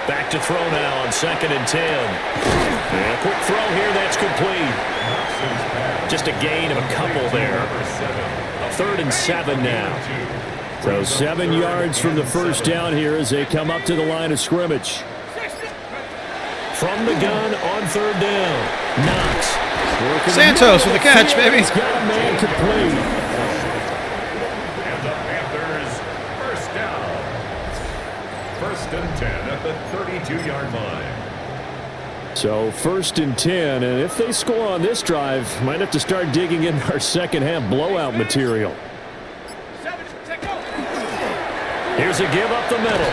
Back to throw now on 2nd and 10. And a quick throw here, that's complete. Just a gain of a couple there. 3rd and 7 now. So 7 yards from the 1st down here as they come up to the line of scrimmage. From the gun on 3rd down. Knox. Santos with the catch, baby. He's got a man complete. And the Panthers, 1st down. 1st and 10 at the 32-yard line. So 1st and 10, and if they score on this drive, might have to start digging in our second half blowout material. Here's a give up the middle.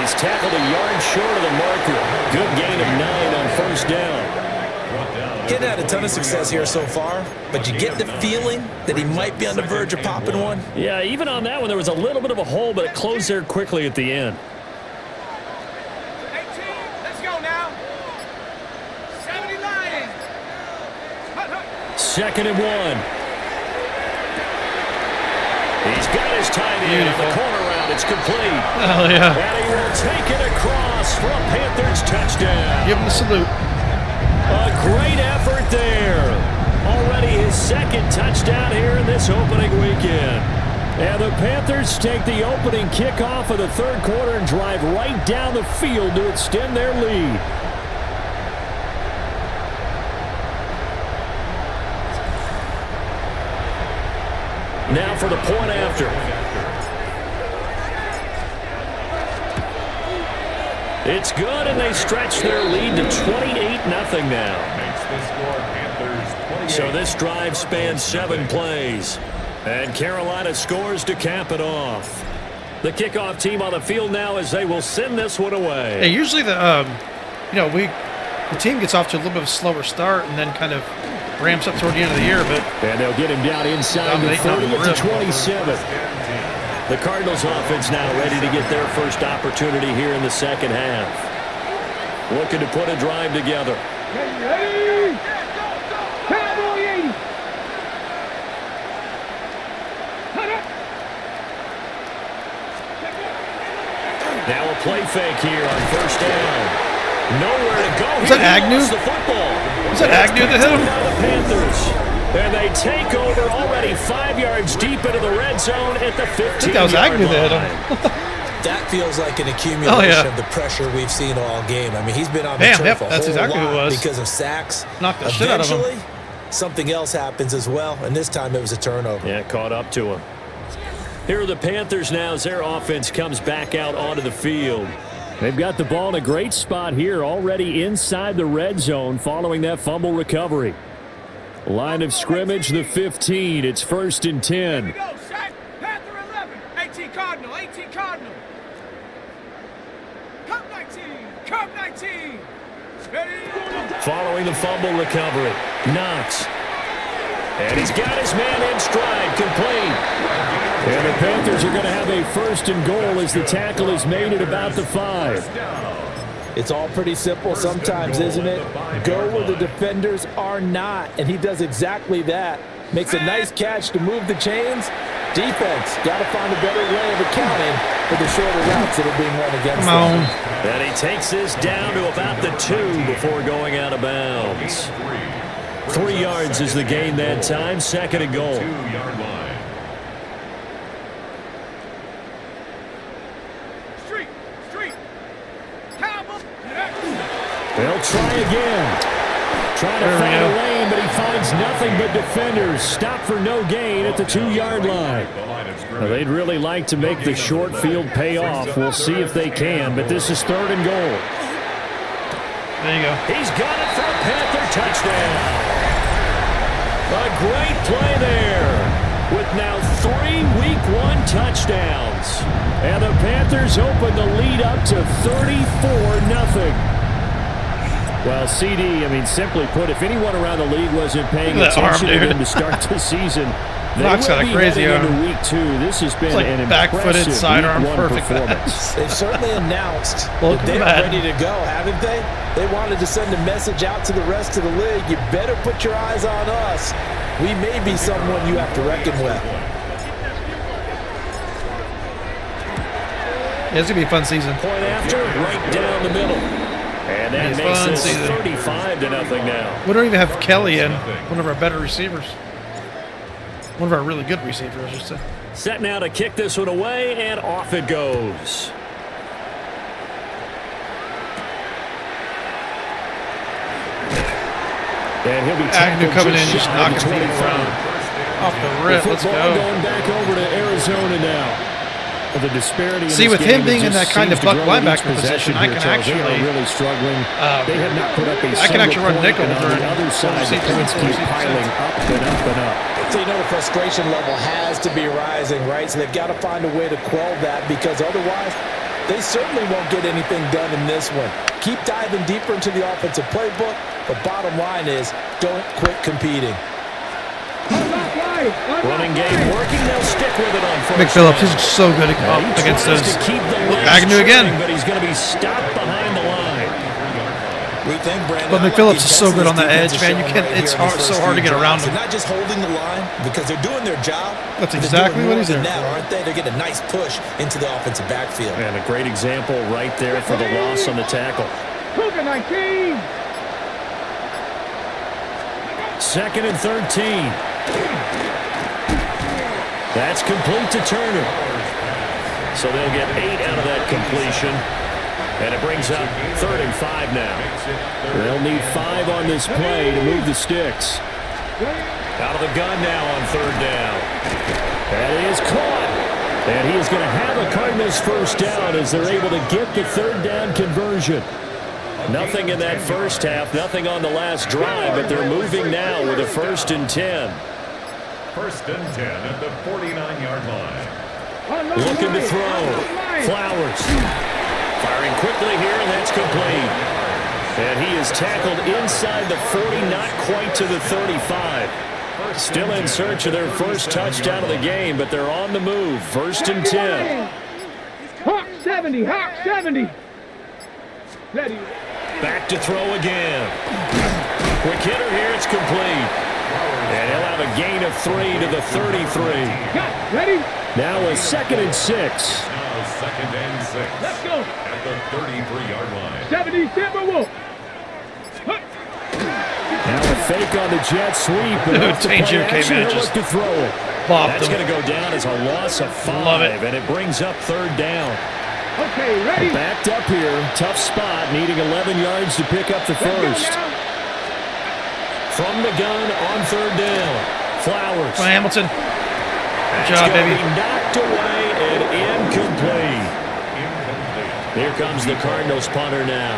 He's tackled a yard short of the marker. Good gain of 9 on 1st down. Getting had a ton of success here so far, but you get the feeling that he might be on the verge of popping one. Yeah, even on that one, there was a little bit of a hole, but it closed there quickly at the end. 18, let's go now. 70 Lions. 2nd and 1. He's got his tight end on the corner route. It's complete. Oh, yeah. And he will take it across for a Panthers touchdown. Give him a salute. A great effort there. Already his 2nd touchdown here in this opening weekend. And the Panthers take the opening kickoff of the 3rd quarter and drive right down the field to extend their lead. Now for the point after. It's good, and they stretch their lead to 28-0 now. So this drive spans 7 plays. And Carolina scores to cap it off. The kickoff team on the field now as they will send this one away. Hey, usually the team gets off to a little bit of a slower start and then kind of ramps up toward the end of the year, but And they'll get him down inside the 30 to 27. The Cardinals offense now ready to get their first opportunity here in the second half. Looking to put a drive together. Ready? Cowboy 80. Cut up. Now a play fake here on 1st down. Nowhere to go. Was that Agnew? The football. Was that Agnew that hit him? Now the Panthers. And they take over already 5 yards deep into the red zone at the 15-yard line. I think that was Agnew that hit him. That feels like an accumulation yeah. of the pressure we've seen all game. I mean, he's been on the Bam, turf yep, a that's whole exactly who it lot was. because of sacks. Knocked the shit out of him. Eventually, something else happens as well, and this time it was a turnover. Yeah, caught up to him. Here are the Panthers now as their offense comes back out onto the field. They've got the ball in a great spot here, already inside the red zone following that fumble recovery. Line of scrimmage, the 15. It's 1st and 10. Here we go, set. Panther 11. 18 Cardinal. 18 Cardinal. Cup 19. Cup 19. Ready? Following the fumble recovery, Knox. And he's got his man in stride, complete. And the Panthers are going to have a 1st and goal as the tackle is made at about the 5. It's all pretty simple sometimes, isn't it? Go where the defenders are not, and he does exactly that. Makes a nice catch to move the chains. Defense, got to find a better way of accounting for the shorter routes that are being run against them. And he takes this down to about the 2 before going out of bounds. 3 yards is the gain that time, 2nd and goal. 2-yard line. Street. Cowboy. They'll try again. Trying to find a lane, but but he finds nothing but defenders. Stop for no gain at the 2-yard line. Now, they'd really like to make the short field pay off. We'll see if they can, but this is 3rd and goal. There you go. He's got it for a Panther touchdown. A great play there with now 3 Week 1 touchdowns. And the Panthers open the lead up to 34-0. Well, CD, I mean, simply put, if anyone around the league wasn't paying attention to him to start the season, they Knox got would a be crazy heading arm. into Week 2. This has been It's like an back-footed impressive sidearm Week 1 perfect performance. They've certainly announced Welcome that they're back. ready to go, haven't they? They wanted to send a message out to the rest of the league. You better put your eyes on us. We may be someone you have to reckon with. Yeah, it's going to be a fun season. Point after, right down the middle. And that It's makes fun this season. 35-0 now. We don't even have Kelly in, one of our better receivers. One of our really good receivers, I should say. Set now to kick this one away, and off it goes. And he'll be Agnew tackled coming in, just just shy of knocking the people 25. around. Off the rip, The let's football go. going back over to Arizona now. Well, the disparity in See, this with him game, being it in just that kind of seems to buck grow with each linebacker possession position, I here, can Charles. They are actually, really struggling. They have not put up a I can actually run point, nickel and on during the other side, the receivers, points keep receivers. piling up and up and up. So you know the frustration level has to be rising, right? So they've got to find a way to quell that because otherwise they certainly won't get anything done in this one. Keep diving deeper into the offensive playbook, but bottom line is don't quit competing. Running game working, they'll stick with it on first. Mick Phillips, he's so good against those. Agnew again. But he's going to be stopped behind the line. We think, Brandon, But I like McPhillips the is so good on the intensity edge, man. You showing can't. right It's here in hard, these so first hard to few get around drives. him. They're not just holding the line because they're doing their job. That's They're exactly doing what he's more doing. than that, aren't they? They're getting a nice push into the offensive backfield. And a great example right there for the loss on the tackle. Cougar 19. 2nd and 13. That's complete to Turner. So they'll get 8 out of that completion. And it brings up 3rd and 5 now. They'll need 5 on this play to move the sticks. Out of the gun now on 3rd down. That is caught. And he is going to have a Cardinals first down as they're able to get the 3rd down conversion. Nothing in that first half, nothing on the last drive, but they're moving now with a 1st and 10. 1st and 10 at the 49-yard line. Looking to throw. Flowers. Firing quickly here, and that's complete. And he is tackled inside the 40, not quite to the 35. Still in search of their first touchdown of the game, but they're on the move. 1st and 10. Hawk 70. Hawk 70. Ready. Back to throw again. Quick hitter here, it's complete. And he'll have a gain of 3 to the 33. Got. Ready. Now a 2nd and 6. Now 2nd and 6. Let's go. At the 33-yard line. 70 Timberwolf. Now a fake on the jet sweep. Dude, Off the Tanger play came action, in he'll just look to throw it. bopped That's him. going to go down as a loss of 5. Love it. And it brings up 3rd down. Okay, ready. Backed up here. Tough spot. Needing 11 yards to pick up the first. From the gun on 3rd down. Flowers. Come on, Hamilton. Good That's job, gonna baby. be knocked away and incomplete. Here comes the Cardinals punter now,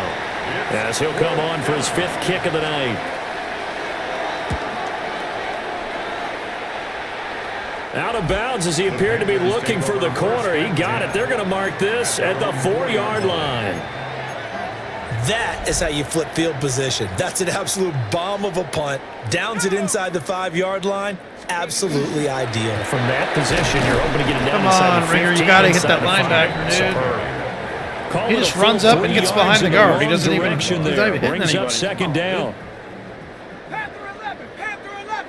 as he'll come on for his 5th kick of the night. Out of bounds as he appeared to be looking for the corner. He got it. They're going to mark this at the 4-yard line. That is how you flip field position. That's an absolute bomb of a punt. Downs it inside the 5-yard line. Absolutely ideal. From that position, you're hoping to get it down Come inside on, the 15, Ringer, you gotta hit inside that the 5. linebacker, dude. Superb. Call He it a just full runs up and 40 gets yards behind the in guard. He wrong doesn't even- direction he's not there. even hitting Brings up anybody. 2nd down. Panther 11. Panther 11.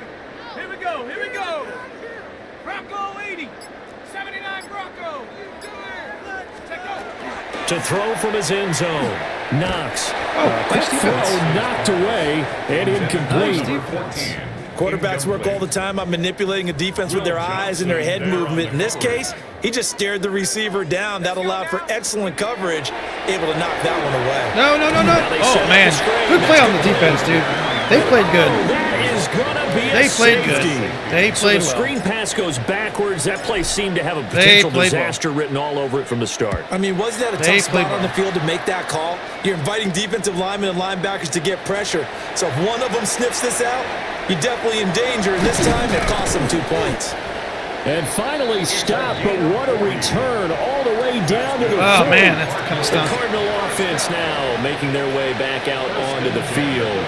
Here we go. Here we go. Bronco 80. 79 Bronco. Check go. To throw from his end zone. Knox. nice Quick throw defense. knocked away and incomplete. Quarterbacks work all the time on manipulating a defense with their eyes and their head movement. In this case, he just stared the receiver down. That allowed for excellent coverage, able to knock that one away. No. Now they Oh, set up man. the screen. Good play on the defense, dude. They played good. That is be a They played good. safety. They So played the well. screen pass goes backwards. That play seemed to have a potential played well. disaster written all over it from the start. I mean, wasn't that a They tough spot played on the field to make that call? You're inviting defensive linemen and linebackers to get pressure. So if one of them sniffs this out, you're definitely in danger. And this time, it cost them 2 points. And finally stopped, but what a return all the way down to the Oh, 40. man, that's kind of The stuff. Cardinal offense now making their way back out onto the field.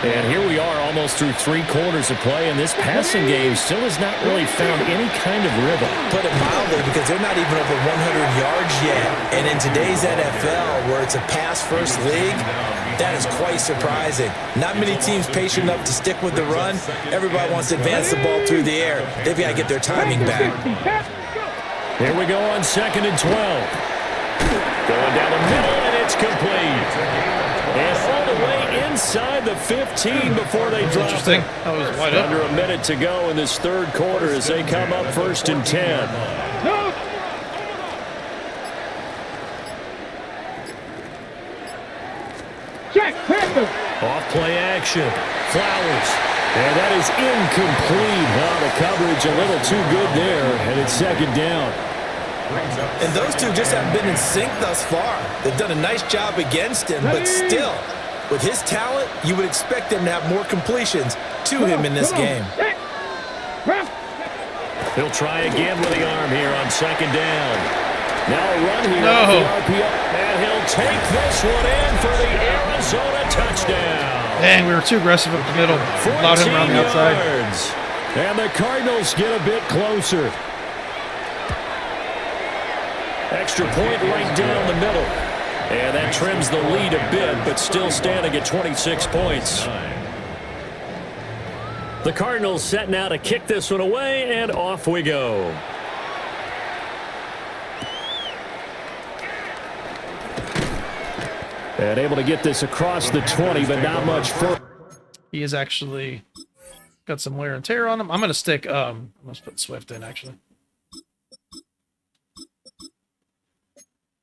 And here we are almost through 3 quarters of play, and this passing game still has not really found any kind of rhythm. Put it mildly, because they're not even over 100 yards yet. And in today's NFL, where it's a pass-first league, that is quite surprising. Not many teams patient enough to stick with the run. Everybody wants to advance the ball through the air. They've got to get their timing back. Here we go on 2nd and 12. Going down the middle, and it's complete. And all the way inside the 15 before they drop Interesting. it. That was wide open. Under a minute to go in this 3rd quarter as they come up 1st and 10. Check, Panthers. Off play action. Flowers. And that is incomplete. Wow, the coverage a little too good there, and it's 2nd down. And those two just haven't been in sync thus far. They've done a nice job against him, but still, with his talent, you would expect them to have more completions to him in this game. He'll try again with the arm here on 2nd down. Now a run here. No. Off the RPO, and he'll take this one in for the Arizona touchdown. Dang, we were too aggressive up the middle. Allowed him around the outside. Yards. And the Cardinals get a bit closer. Extra point right down the middle. And that trims the lead a bit, but still standing at 26 points. The Cardinals set now to kick this one away, and off we go. And able to get this across the 20, but not much further. He has actually got some wear and tear on him. I'm going to stick, let's put Swift in, actually.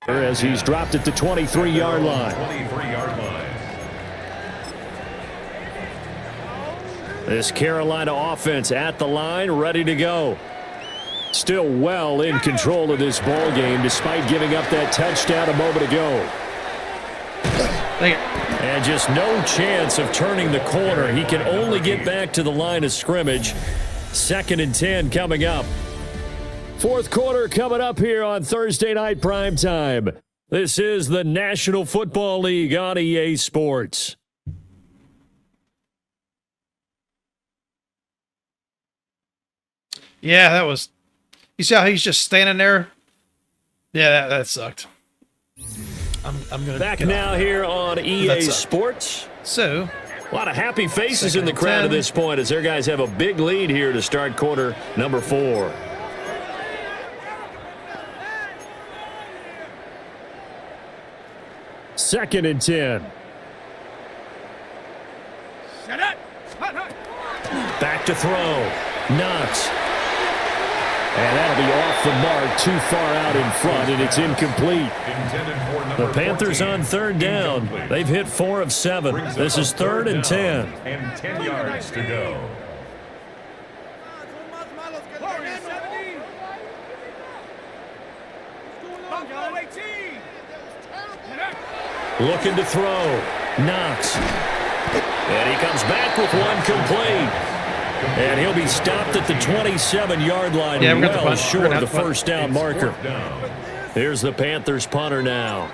As he's dropped at the 23-yard line. This Carolina offense at the line, ready to go. Still well in control of this ball game, despite giving up that touchdown a moment ago. Dang it. And just no chance of turning the corner. He can only get back to the line of scrimmage. 2nd and 10 coming up. 4th quarter coming up here on Thursday Night Primetime. This is the National Football League on EA Sports. Yeah, that was... You see how he's just standing there? Yeah, that sucked. I'm gonna Back get now off. here on EA That's up. Sports. So, A lot of happy faces 2nd in the and crowd 10. at this point as their guys have a big lead here to start quarter number 4. Second and 10. Shut up. Back to throw. Knox. And that'll be off the mark, too far out in front, and it's incomplete. The Panthers on 3rd down. They've hit 4 of 7. This is 3rd and 10. And 10 yards to go. Looking to throw. Knox. And he comes back with one complete. And he'll be stopped at the 27-yard line, Yeah, we're gonna have to well punt. short We're gonna of the have to punt. first down marker. Here's the Panthers punter now.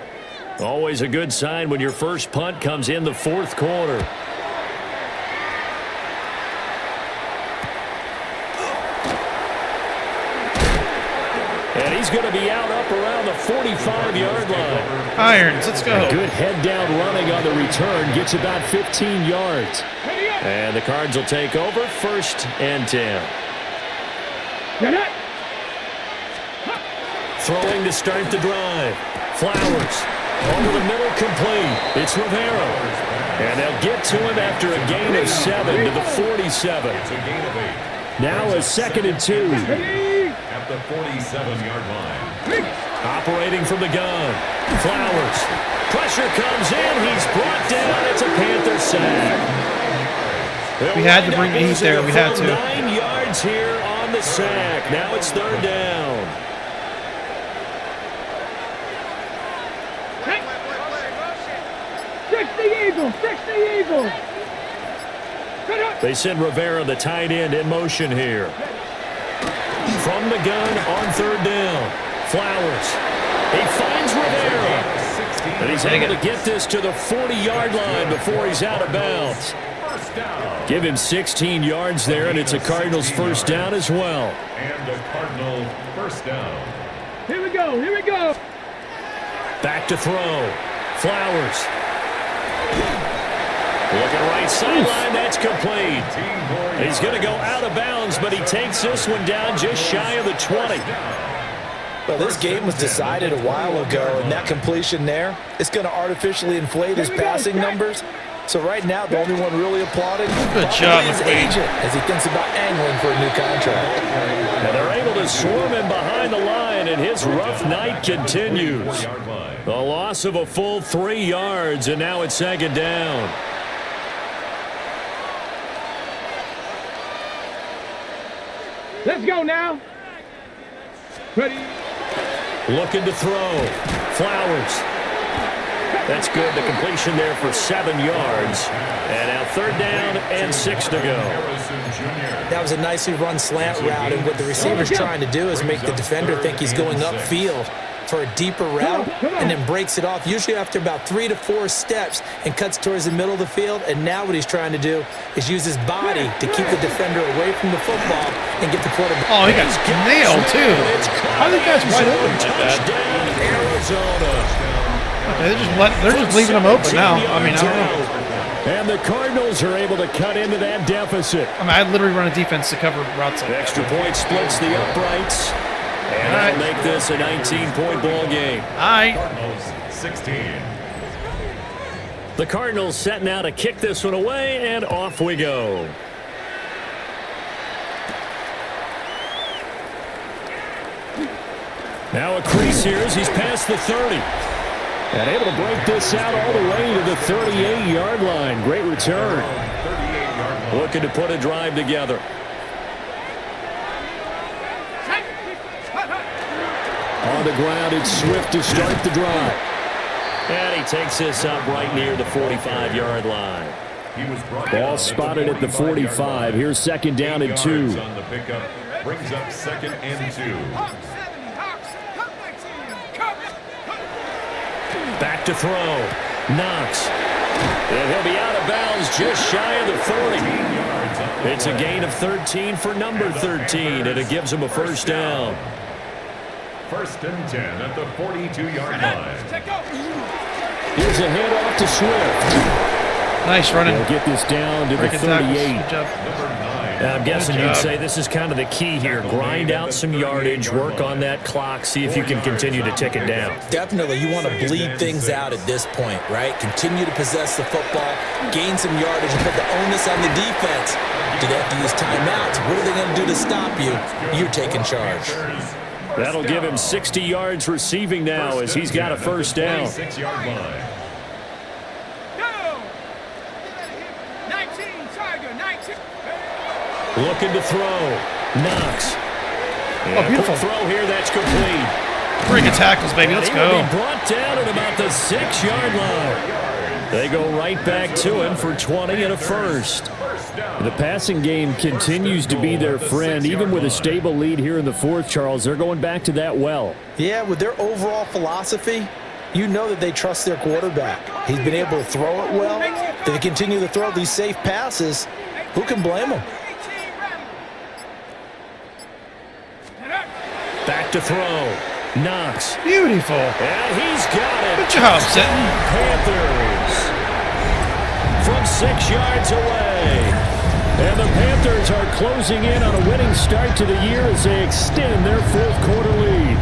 Always a good sign when your first punt comes in the 4th quarter. And he's going to be out up around the 45-yard line. Irons, let's go. Good head down running on the return. Gets about 15 yards. And the Cards will take over 1st and 10. Throwing to start the drive. Flowers. Over the middle, complete. It's Rivera. And they'll get to him after a gain of 7 to the 47. Now a 2nd and 2. At the 47-yard line. Operating from the gun. Flowers. Pressure comes in. He's brought down. It's a Panther sack. We had to bring the heat there. We had to. 9 yards here on the sack. Now it's third down. Fix the Eagles! Fix the Eagles! They send Rivera, the tight end, in motion here. From the gun on third down. Flowers. He finds Rivera. And he's able to get this to the 40-yard line before he's out of bounds. Give him 16 yards there, and it's a Cardinals first down as well. And a Cardinal first down. Here we go! Here we go! Back to throw. Flowers. Looking right sideline, that's complete. He's going to go out of bounds, but he takes this one down just shy of the 20. Well, this game was decided a while ago, and that completion there, it's going to artificially inflate his passing numbers. So right now, the only one really applauding is his agent as he thinks about angling for a new contract. And they're able to swarm him behind the line, and his rough night continues. The loss of a full 3 yards, and now it's second down. Let's go now! Ready? Looking to throw. Flowers. That's good. The completion there for 7 yards. And now third down and 6 to go. That was a nicely run slant route, and what the receiver's trying to do is make the defender think he's going upfield for a deeper route and then breaks it off, usually after about 3 to 4 steps, and cuts towards the middle of the field. And now what he's trying to do is use his body to keep the defender away from the football and get the quarterback. Oh, he got nailed, too. How are these guys wide open like that? Arizona. Okay, they're just leaving them open now. I mean, I don't know. And the Cardinals are able to cut into that deficit. I mean, I literally run a defense to cover routes like that. Extra point splits the uprights. And that'll make this a 19-point ball game. All right. Cardinals 16. The Cardinals set now to kick this one away, and off we go. Now a crease here as he's past the 30. And able to break this out all the way to the 38-yard line. Great return. Looking to put a drive together. On the ground, it's Swift to start the drive. And he takes this up right near the 45-yard line. Ball spotted at the 45. Here's second down and 2. On the pickup brings up second and 2. Back to throw. Knox. And he'll be out of bounds just shy of the 30. It's a gain of 13 for number 13, and it gives him a first down. First and 10 at the 42-yard line. Here's a handoff to Swift. Nice running. They'll get this down to the 38. Good job. I'm guessing you'd say this is kind of the key here. Grind out some yardage, work on that clock, see if you can continue to tick it down. Definitely, you want to bleed things out at this point, right? Continue to possess the football, gain some yardage, and put the onus on the defense. Do they have to use timeouts? What are they going to do to stop you? You're taking charge. That'll give him 60 yards receiving now as he's got a first down. 6-yard line. Looking to throw. Knox. Oh, beautiful. Throw here, that's complete. Bring your tackles, baby. Let's go. He will be brought down at about the 6-yard line. They go right back to him for 20 and a first. The passing game continues to be their friend. Even with a stable lead here in the fourth, Charles, they're going back to that well. Yeah, with their overall philosophy, you know that they trust their quarterback. He's been able to throw it well. They continue to throw these safe passes. Who can blame them? Back to throw. Knox. Beautiful. And he's got it. Good job, Sutton. Panthers from 6 yards away. And the Panthers are closing in on a winning start to the year as they extend their fourth quarter lead.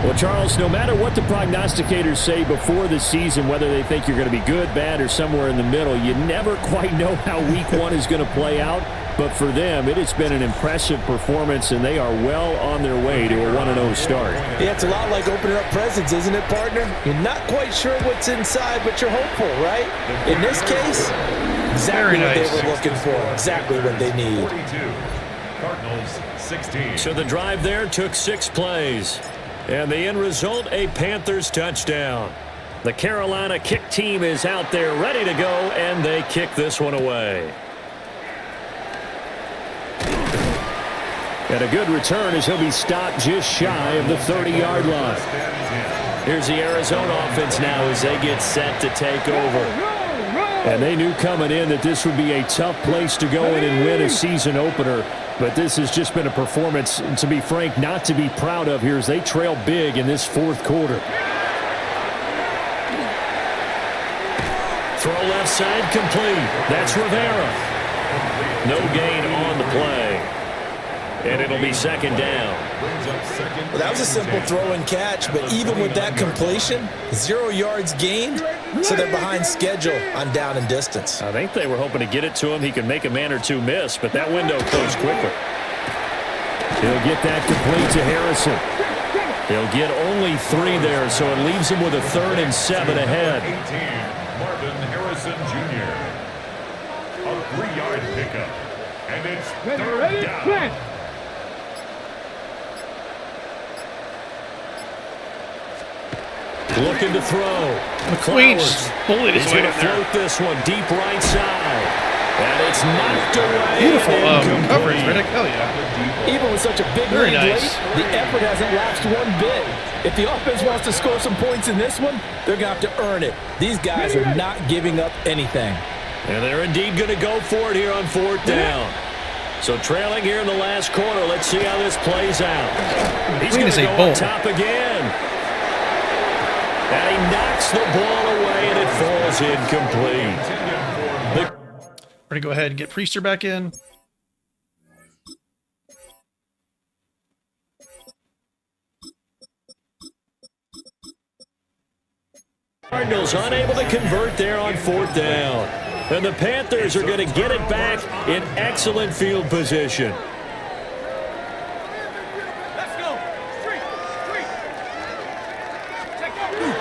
Well, Charles, no matter what the prognosticators say before the season, whether they think you're going to be good, bad, or somewhere in the middle, you never quite know how week one is going to play out. But for them, it has been an impressive performance, and they are well on their way to a 1-0 start. Yeah, it's a lot like opening up presents, isn't it, partner? You're not quite sure what's inside, but you're hopeful, right? In this case, Exactly Very what nice. they were looking for. Exactly what they need. 42. Cardinals 16. So the drive there took 6 plays. And the end result, a Panthers touchdown. The Carolina kick team is out there ready to go, and they kick this one away. And a good return as he'll be stopped just shy of the 30-yard line. Here's the Arizona offense now as they get set to take over. And they knew coming in that this would be a tough place to go in and win a season opener. But this has just been a performance, to be frank, not to be proud of here as they trail big in this fourth quarter. Throw left side complete. That's Rivera. No gain on the play. And it'll be second down. Well, that was a simple throw and catch, but even with that completion, 0 yards gained, so they're behind schedule on down and distance. I think they were hoping to get it to him. He could make a man or two miss, but that window closed quickly. He'll get that complete to Harrison. He'll get only 3 there, so it leaves him with a 3rd and 7 ahead. 18, Marvin Harrison Jr. A 3-yard pickup. And it's third down. Looking to throw. McQueen Flowers. bullied his He's way going in to there. float this one deep right side. And it's knocked away. Beautiful Incomplete. coverage, Riddick. Hell yeah. Even with such a big Very lead nice. late, the effort hasn't lapsed one bit. If the offense wants to score some points in this one, they're going to have to earn it. These guys are not giving up anything. And they're indeed going to go for it here on 4th down. So trailing here in the last quarter. Let's see how this plays out. He's going to go on top again. And he knocks the ball away, and it falls incomplete. We're going to go ahead and get Priester back in. Cardinals unable to convert there on 4th down. And the Panthers are going to get it back in excellent field position. Let's go. Street. Take over.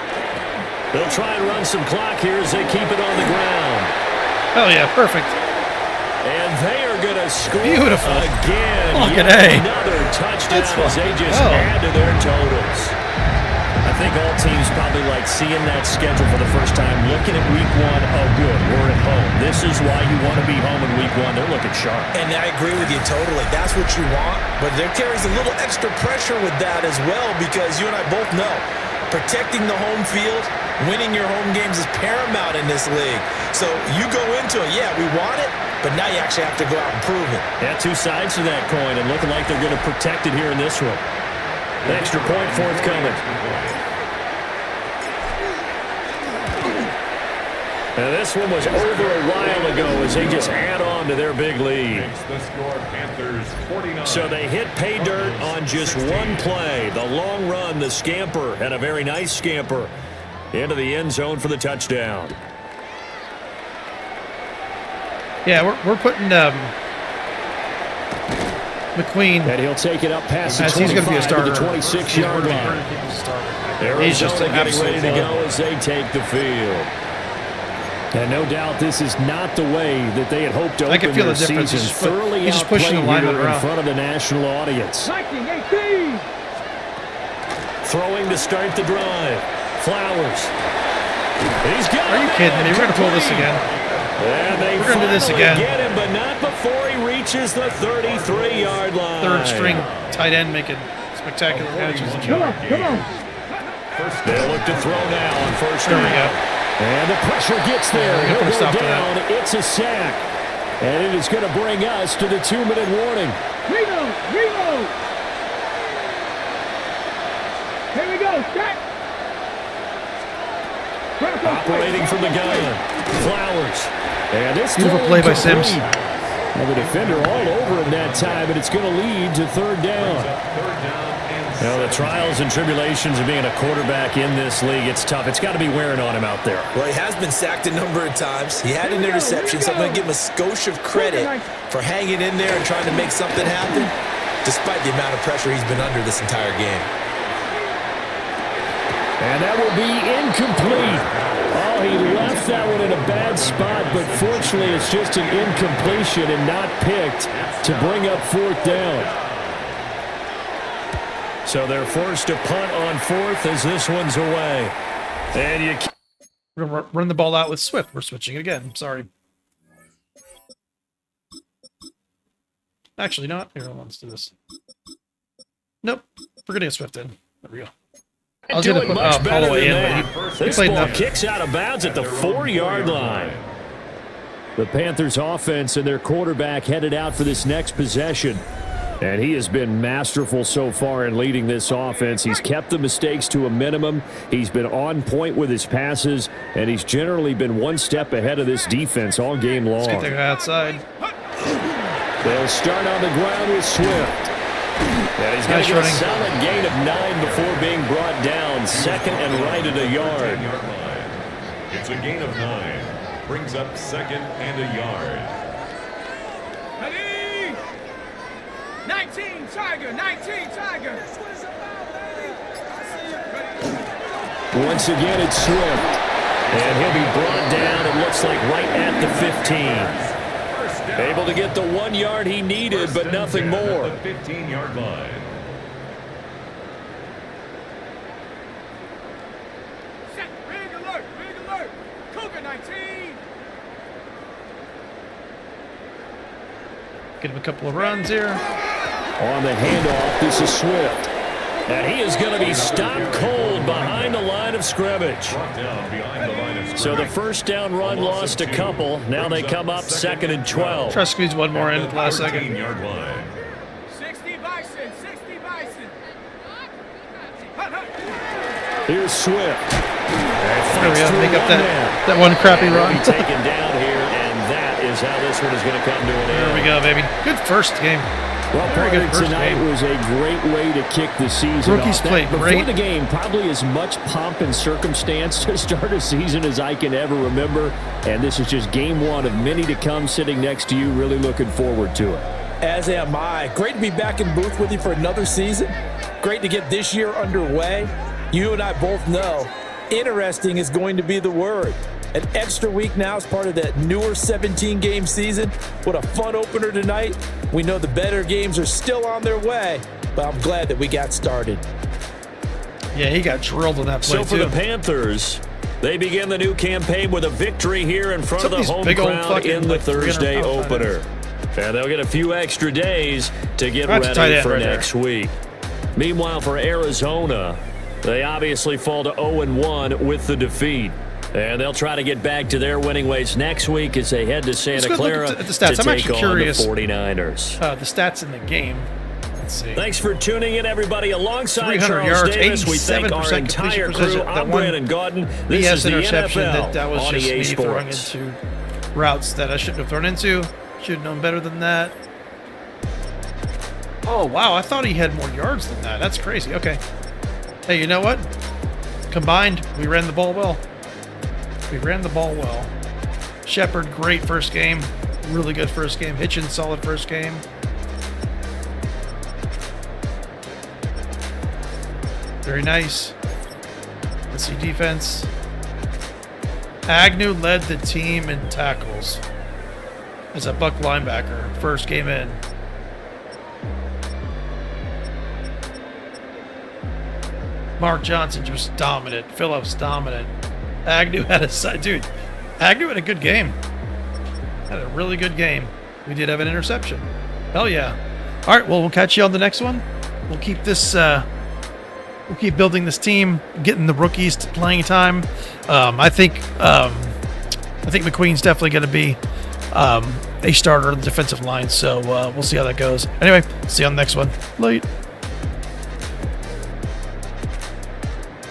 They'll try and run some clock here as they keep it on the ground. Oh, yeah, perfect. And they are going to score Beautiful. again. Fucking Yet A. another touchdown as they just Oh. add to their totals. I think all teams probably like seeing that schedule for the first time, looking at week 1. Oh, good, we're at home. This is why you want to be home in week 1. They're looking sharp. And I agree with you totally. That's what you want, but there carries a little extra pressure with that as well because you and I both know protecting the home field, winning your home games is paramount in this league. So you go into it, yeah, we want it, but now you actually have to go out and prove it. Yeah, 2 sides to that coin, and looking like they're going to protect it here in this one. An extra point forthcoming. And this one was over a while ago as they just add on to their big lead. Makes the score Panthers 49. So they hit pay dirt on just 1 play. The long run, the scamper, and a very nice scamper into the end zone for the touchdown. Yeah, we're putting McQueen And he'll take it up past the as he's going to be a 25 starter. to the 26-yard line. He's just Arizona getting absolutely ready to fine. go as they take the field. And no doubt this is not the way that they had hoped to I can open feel their the difference. season. Thoroughly He's just pushing the outplayed lineman here in around. front of the national audience. 19-18. Throwing to start the drive. Flowers. He's got Are you it. kidding me? We're going to pull this again. And they We're gonna do this finally again. get him, but not before he reaches the 33-yard line. Third string tight end making spectacular catches. Come on. They'll look to throw now on first There we down. go. And the pressure gets there. we got to He'll put a go stop to down. that. It's a sack. And it is going to bring us to the 2-minute warning. Reload. Here we go. Set. Operating from the gun. Flowers. And this Beautiful throw play by Sims. incomplete. And the defender all over him that time, and it's going to lead to 3rd down. Now, the trials and tribulations of being a quarterback in this league, it's tough. It's got to be wearing on him out there. Well, he has been sacked a number of times. He had an interception, so I'm going to give him a skosh of credit for hanging in there and trying to make something happen, despite the amount of pressure he's been under this entire game. And that will be incomplete. Oh, he left that one in a bad spot, but fortunately it's just an incompletion and not picked to bring up 4th down. So they're forced to punt on 4th as this one's away. And you We're going to run the ball out with Swift. We're switching again. Sorry. Actually, not. Here, let's do this. Nope. We're going to get Swift in. There we go. I was going to put Holloway in, but he this played ball enough. kicks out of bounds at the 4-yard line. The Panthers offense and their quarterback headed out for this next possession. And he has been masterful so far in leading this offense. He's kept the mistakes to a minimum. He's been on point with his passes, and he's generally been one step ahead of this defense all game long. Let's get the guy outside. They'll start on the ground with Swift. And he's going to get a solid gain of 9 before being brought down. Second and right at a yard. It's a gain of 9. Brings up 2nd and a yard. 19 Tiger, 19 Tiger. Once again, it's Swift. And he'll be brought down, it looks like, right at the 15. Able to get the 1 yard he needed, but nothing more. The 15-yard line. Set, rig alert, rig alert. Cougar 19. Get him a couple of runs here. On the handoff, this is Swift. And he is going to be stopped cold behind the line of scrimmage. So the first down run lost a couple. Now they come up 2nd and 12. Try to squeeze one more in at the last second. 60 Bison, 60 Bison. Here's Swift. There we go. Make up that one crappy run. Taken down here, and that is how this one is going to come to an end. There we go, baby. Good first game. Well, partner, tonight was a great way to kick the season Rookies off. played Before great. the game, probably as much pomp and circumstance to start a season as I can ever remember. And this is just game 1 of many to come sitting next to you. Really looking forward to it. As am I. Great to be back in booth with you for another season. Great to get this year underway. You and I both know interesting is going to be the word. An extra week now as part of that newer 17-game season. What a fun opener tonight. We know the better games are still on their way, but I'm glad that we got started. Yeah, he got drilled on that play, So for too. the Panthers, they begin the new campaign with a victory here in front of the home big old crowd fucking, in the like, Thursday 300-pound opener. And they'll get a few extra days to get That's a tight ready end for right next week. Meanwhile, for Arizona, they obviously fall to 0-1 with the defeat. And they'll try to get back to their winning ways next week as they head to Santa Clara at the stats. to I'm take actually on curious. the 49ers. The stats in the game. Let's see. Thanks for tuning in, everybody. Alongside 300 Charles yards, Davis, we thank our 87% entire completion crew. percentage. I'm That one Brandon Gaudin. This is BS the interception NFL that was on just EA me throwing Sports. into routes that I shouldn't have thrown into. Should have known better than that. Oh, wow. I thought he had more yards than that. That's crazy. Okay. Hey, you know what? Combined, we ran the ball well. We ran the ball well. Shepard, great first game. Really good first game. Hitchens, solid first game. Very nice. Let's see defense. Agnew led the team in tackles as a Buck linebacker. First game in. Mark Johnson just dominant. Phillips dominant. Agnew had a dude. Agnew had a good game. Had a really good game. We did have an interception. Hell yeah! All right. Well, we'll catch you on the next one. We'll keep this. We'll keep building this team, getting the rookies to playing time. I think McQueen's definitely going to be a starter on the defensive line. So we'll see how that goes. Anyway, see you on the next one. Late.